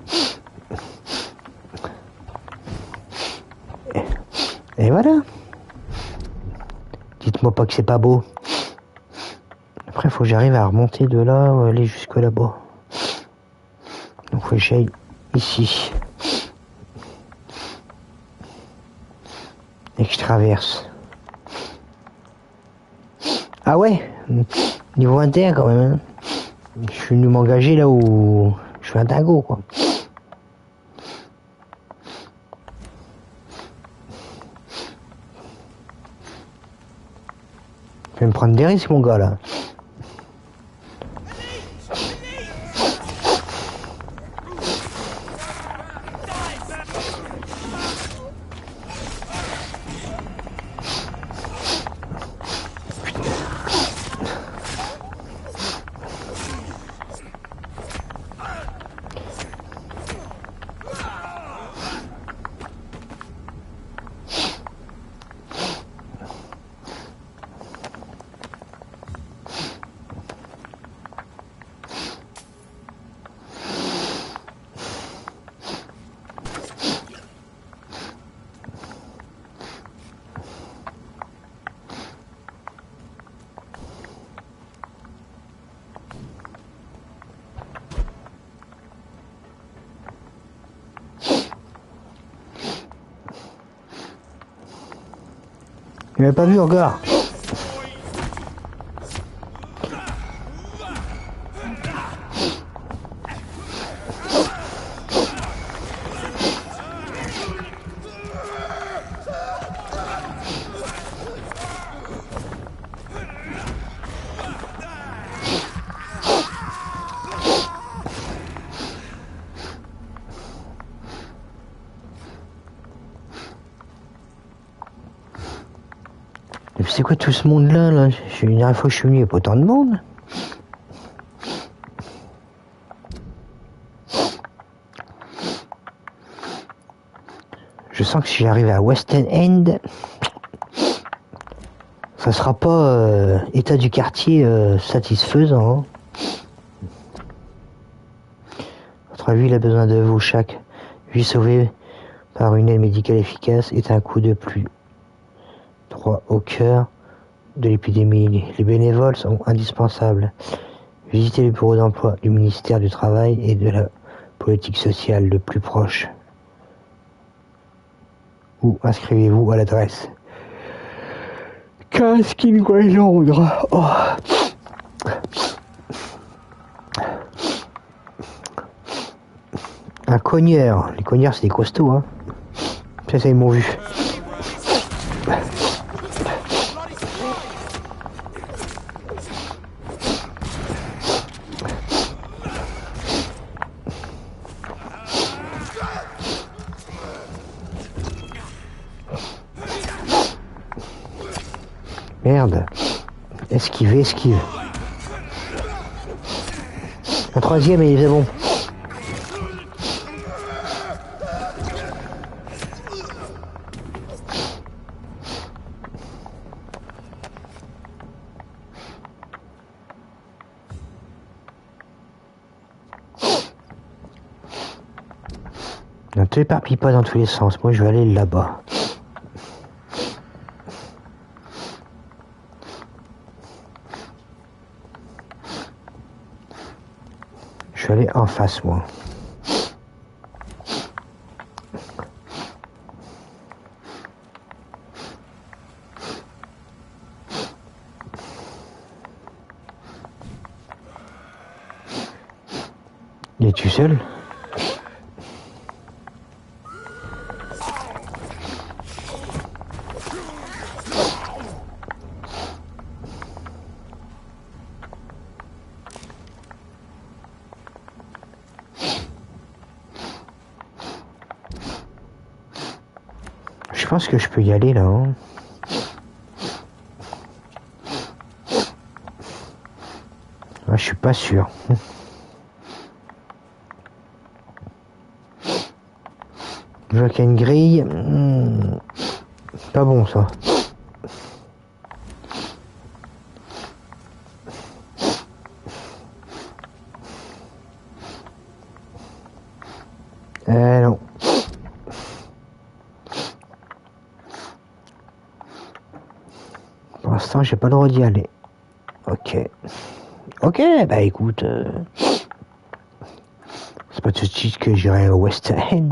Et voilà. Dites-moi pas que c'est pas beau. Après, il faut que j'arrive à remonter de là ou aller jusque là-bas. Donc, faut que j'aille ici. Et que je traverse. Ah ouais, niveau 21 quand même. Hein. Je suis venu m'engager là où je fais un dingo, quoi. Je vais me prendre des risques, mon gars, là. Il m'a pas vu encore. C'est quoi tout ce monde là? Une dernière fois que je suis venu, il n'y a pas autant de monde. Je sens que si j'arrive à West End, ça sera pas état du quartier satisfaisant. Hein. À votre avis, il a besoin de vous. Chaque vie sauvée par une aide médicale efficace est un coup de plus. 3 au cœur de l'épidémie. Les bénévoles sont indispensables. Visitez le bureau d'emploi du ministère du Travail et de la politique sociale le plus proche. Ou inscrivez-vous à l'adresse 15 Kingsway Londres. Oh. Un cogneur. Les cogneurs, c'est des costauds. Hein. Ça, ils m'ont vu. Merde. Esquive. Un troisième et c'est bon. Ne t'éparpille pas dans tous les sens. Moi, je vais aller là-bas. Je vais aller en face, moi. Es-tu seul? Je pense que je peux y aller là. Hein. Ah, je suis pas sûr. Je vois qu'il y a une grille. Pas bon ça. Non. Pour l'instant, j'ai pas le droit d'y aller. Ok. Ok, bah écoute. C'est pas tout de suite que j'irai au West End.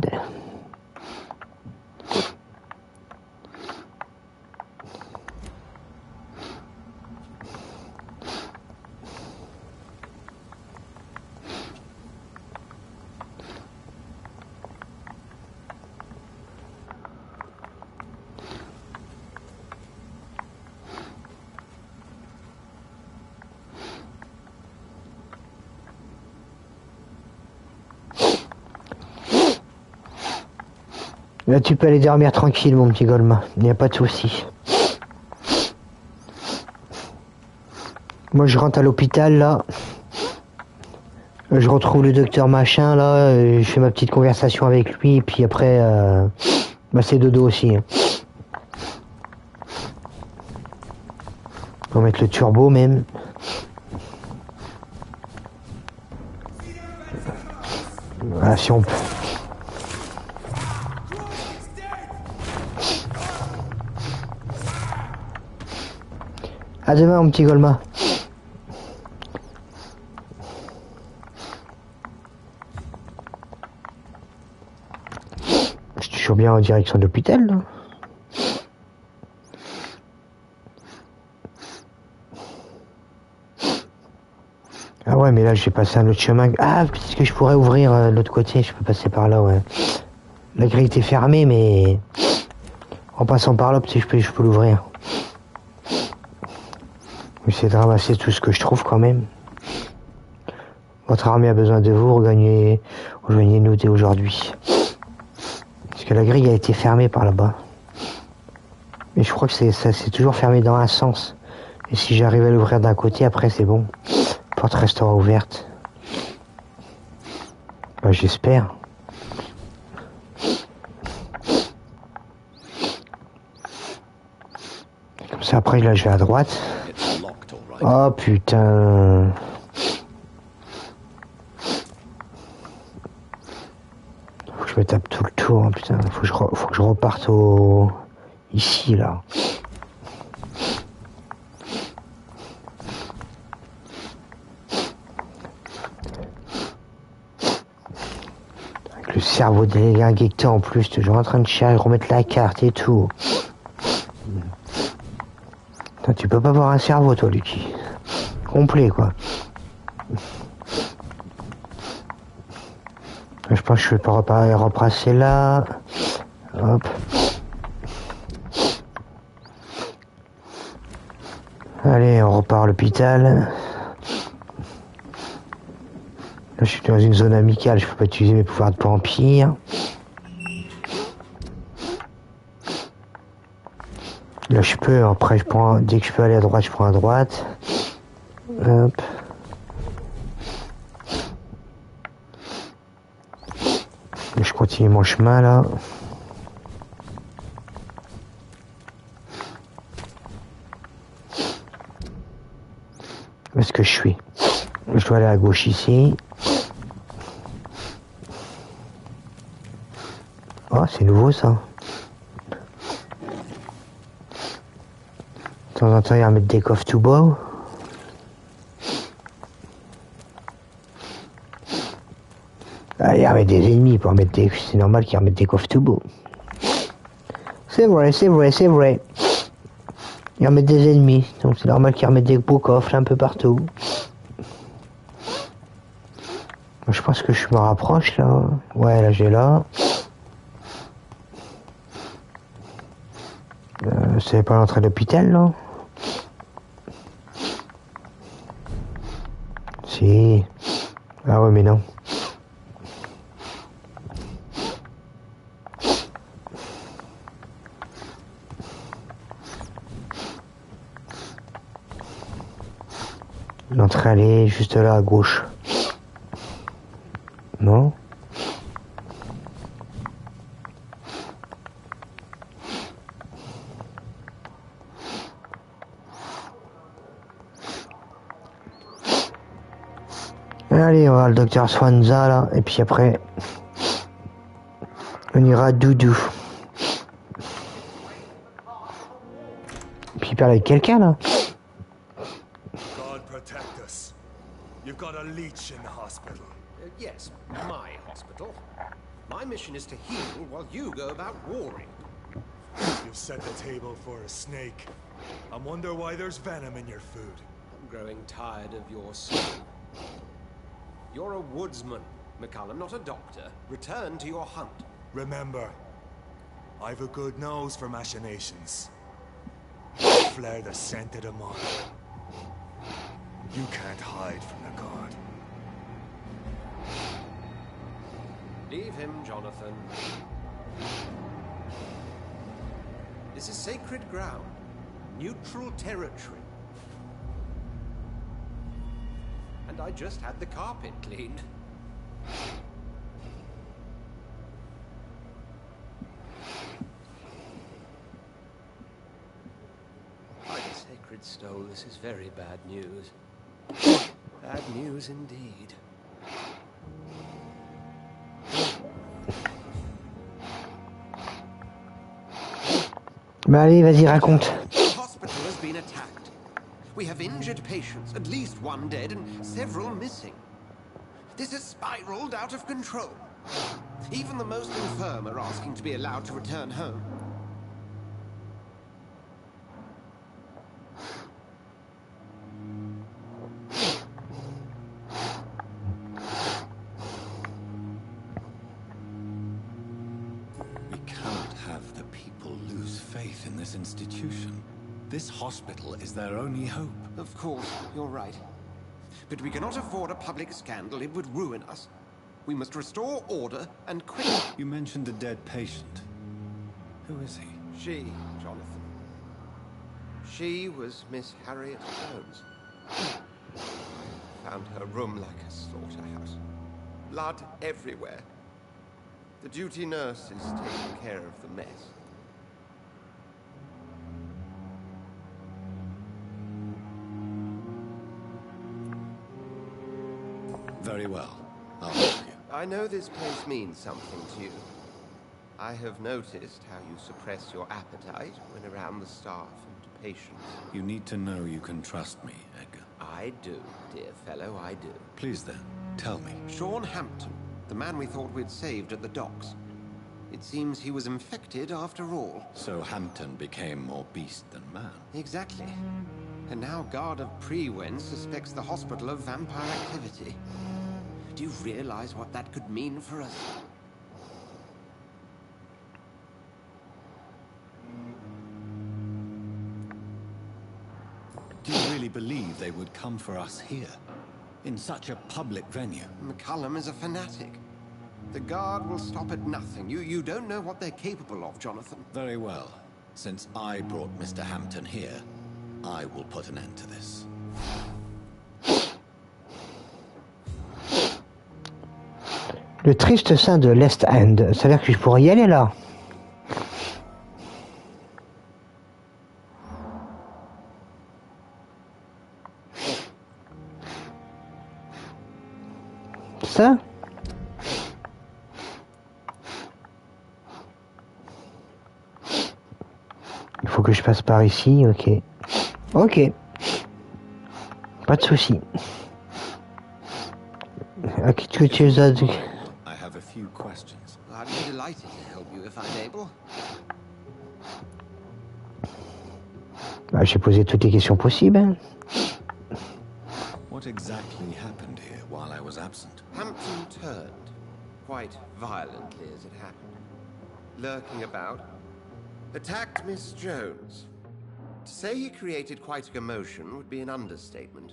Là, tu peux aller dormir tranquille, mon petit Goldman. Il n'y a pas de souci. Moi, je rentre à l'hôpital, là. Je retrouve le docteur machin, là. Je fais ma petite conversation avec lui. Et puis après, bah, c'est dodo aussi. Hein. On va mettre le turbo, même. Voilà, si on peut. À demain, mon petit Golma. Je suis toujours bien en direction de l'hôpital, là. Ah ouais, mais là j'ai passé un autre chemin. Ah, peut-être que je pourrais ouvrir de l'autre côté, je peux passer par là, ouais. La grille était fermée, mais en passant par là, peut-être que je peux l'ouvrir. J'essaie de ramasser tout ce que je trouve quand même. Votre armée a besoin de vous, rejoignez-nous dès aujourd'hui. Parce que la grille a été fermée par là-bas. Mais je crois que c'est toujours fermé dans un sens. Et si j'arrive à l'ouvrir d'un côté, après c'est bon. Porte restera ouverte. Bah, j'espère. Comme ça après là je vais à droite. Oh putain. Faut que je me tape tout le tour, hein, putain. Faut que je reparte ici là. Avec le cerveau délingué en plus, toujours en train de chercher, remettre la carte et tout. Putain, tu peux pas avoir un cerveau toi, Lucky. Complet quoi. Je pense que je vais pas repasser là. Hop. Allez, on repart à l'hôpital. Là, je suis dans une zone amicale, je peux pas utiliser mes pouvoirs de vampire. Là, je peux, après, dès que je peux aller à droite, je prends à droite. Hop. Je continue mon chemin, là. Où est-ce que je suis? Je dois aller à gauche ici. Oh, c'est nouveau ça. De temps en temps, il y a un mettre des coffres tout beau. Ah, il y a des ennemis pour mettre des... C'est normal qu'il y en mette des coffres tout beau. C'est vrai, c'est vrai, c'est vrai. Il y en met des ennemis, donc c'est normal qu'ils remettent des beaux coffres un peu partout. Je pense que je me rapproche là. Ouais, là j'ai là. C'est pas l'entrée de l'hôpital là? Si. Ah ouais mais non. L'entrée elle est juste là à gauche. Non? Allez, on va le docteur Swanza là, et puis après, on ira à Doudou. Puis il parle avec quelqu'un là. God protect us. You've got a leech in the hospital. Yes, my hospital. My mission is to heal while you go about warring. You've set the table for a snake. I wonder why there's venom in your food. I'm growing tired of your story. You're a woodsman, McCullum, not a doctor. Return to your hunt. Remember, I've a good nose for machinations. Flare the scent of them on. You can't hide from the god. Leave him, Jonathan. This is sacred ground. Neutral territory. And I just had the carpet cleaned. By the sacred stone, this is very bad news. Bad news indeed. Bah allez, vas-y, raconte. The hospital has been attacked. We have injured patients, at least one dead and several missing. This has spiraled out of control. Even the most infirm are asking to be allowed to return home. this institution. This hospital is their only hope. Of course, you're right. But we cannot afford a public scandal. It would ruin us. We must restore order and quickly. You mentioned a dead patient. Who is he? She, Jonathan. She was Miss Harriet Jones. Found her room like a slaughterhouse. Blood everywhere. The duty nurse is taking care of the mess. Very well. I'll help you. I know this place means something to you. I have noticed how you suppress your appetite when around the staff and patients. You need to know you can trust me, Edgar. I do, dear fellow, I do. Please then, tell me. Sean Hampton, the man we thought we'd saved at the docks. It seems he was infected after all. So Hampton became more beast than man. Exactly. And now Guard of Prewen suspects the hospital of vampire activity. Do you realize what that could mean for us? Do you really believe they would come for us here? In such a public venue? McCullum is a fanatic. The Guard will stop at nothing. You don't know what they're capable of, Jonathan. Very well. Since I brought Mr. Hampton here, I will put an end to this. Le triste sein de l'Est End. Ça veut dire que je pourrais y aller là. Ça? Il faut que je passe par ici, ok. Ok. Pas de souci. À qui tu les as... I have a few questions. I'd be delighted to help you if I'm able. Bah, j'ai posé toutes les questions possibles. Hein. What exactly happened here while I was absent? Hampton turned, quite violently as it happened. Lurking about, attacked Miss Jones. To say he created quite a commotion would be an understatement.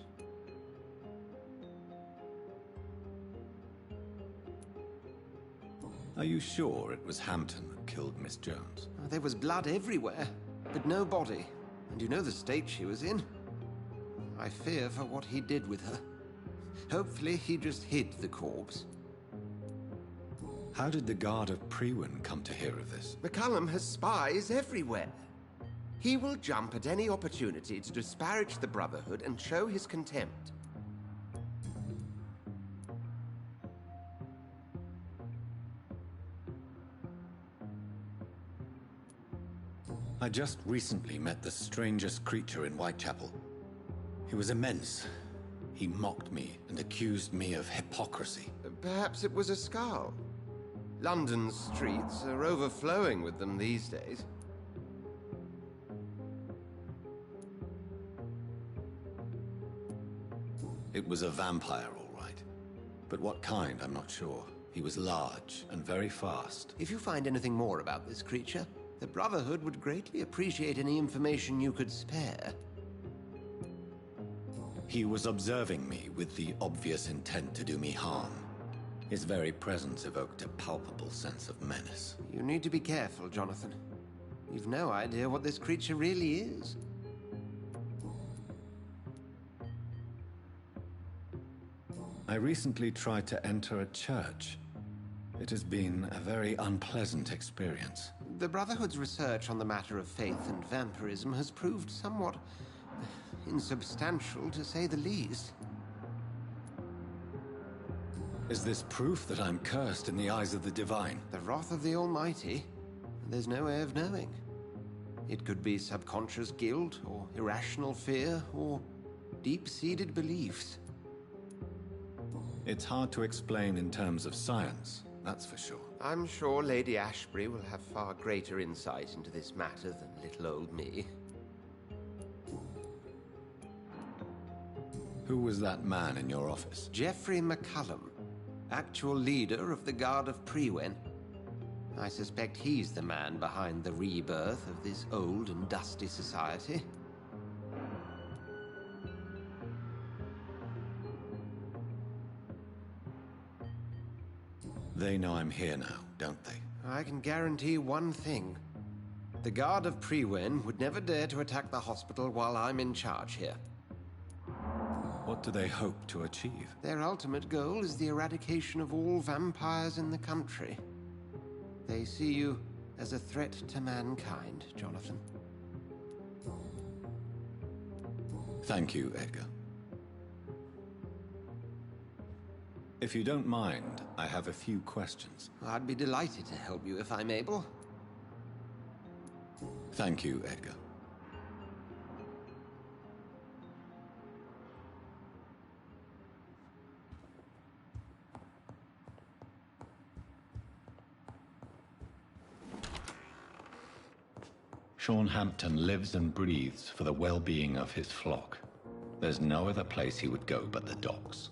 Are you sure it was Hampton that killed Miss Jones? There was blood everywhere, but no body. And you know the state she was in. I fear for what he did with her. Hopefully he just hid the corpse. How did the Guard of Prewen come to hear of this? McCullum has spies everywhere. He will jump at any opportunity to disparage the Brotherhood and show his contempt. I just recently met the strangest creature in Whitechapel. He was immense. He mocked me and accused me of hypocrisy. Perhaps it was a skull. London's streets are overflowing with them these days. It was a vampire, all right. But what kind, I'm not sure. He was large and very fast. If you find anything more about this creature, the Brotherhood would greatly appreciate any information you could spare. He was observing me with the obvious intent to do me harm. His very presence evoked a palpable sense of menace. You need to be careful, Jonathan. You've no idea what this creature really is. I recently tried to enter a church. It has been a very unpleasant experience. The Brotherhood's research on the matter of faith and vampirism has proved somewhat insubstantial, to say the least. Is this proof that I'm cursed in the eyes of the divine? The wrath of the Almighty? There's no way of knowing. It could be subconscious guilt, or irrational fear, or deep-seated beliefs. It's hard to explain in terms of science, that's for sure. I'm sure Lady Ashbury will have far greater insight into this matter than little old me. Who was that man in your office? Geoffrey McCullum, actual leader of the Guard of Prewen. I suspect he's the man behind the rebirth of this old and dusty society. They know I'm here now, don't they? I can guarantee one thing. The Guard of Priwen would never dare to attack the hospital while I'm in charge here. What do they hope to achieve? Their ultimate goal is the eradication of all vampires in the country. They see you as a threat to mankind, Jonathan. Thank you, Edgar. If you don't mind, I have a few questions. I'd be delighted to help you if I'm able. Thank you, Edgar. Sean Hampton lives and breathes for the well-being of his flock. There's no other place he would go but the docks.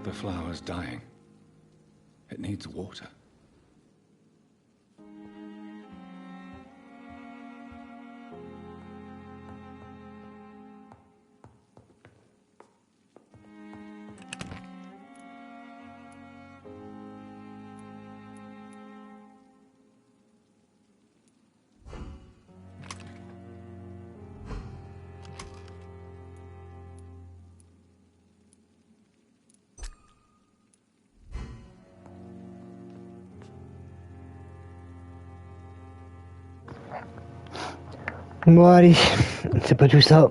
The flower's dying. It needs water. Bon allez, c'est pas tout ça.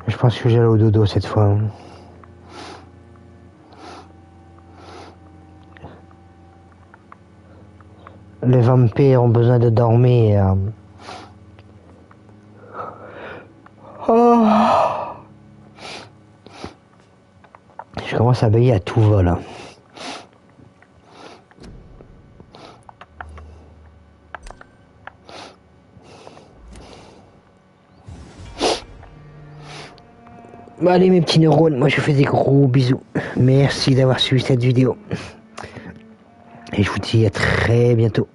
Je pense que j'allais au dodo cette fois. Les vampires ont besoin de dormir. Oh. Je commence à veiller à tout va là. Bon, allez mes petits neurones, moi je vous fais des gros bisous. Merci d'avoir suivi cette vidéo. Et je vous dis à très bientôt.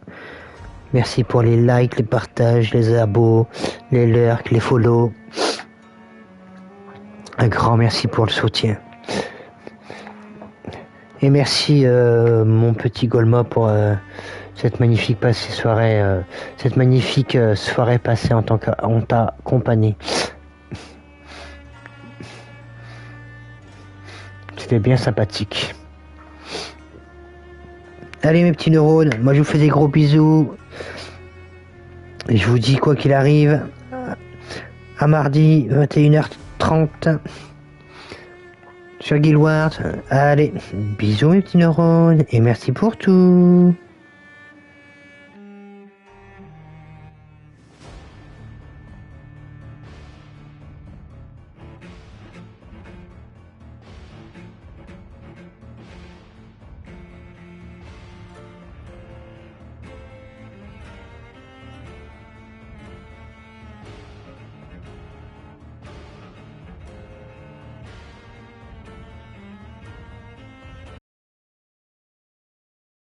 Merci pour les likes, les partages, les abos, les lurks, les follow. Un grand merci pour le soutien. Et merci mon petit Golma pour cette magnifique soirée passée en ta compagnie. C'était bien sympathique. Allez mes petits neurones, moi je vous fais des gros bisous. Et je vous dis quoi qu'il arrive, à mardi 21h30 sur Guildward. Allez, bisous mes petits neurones et merci pour tout.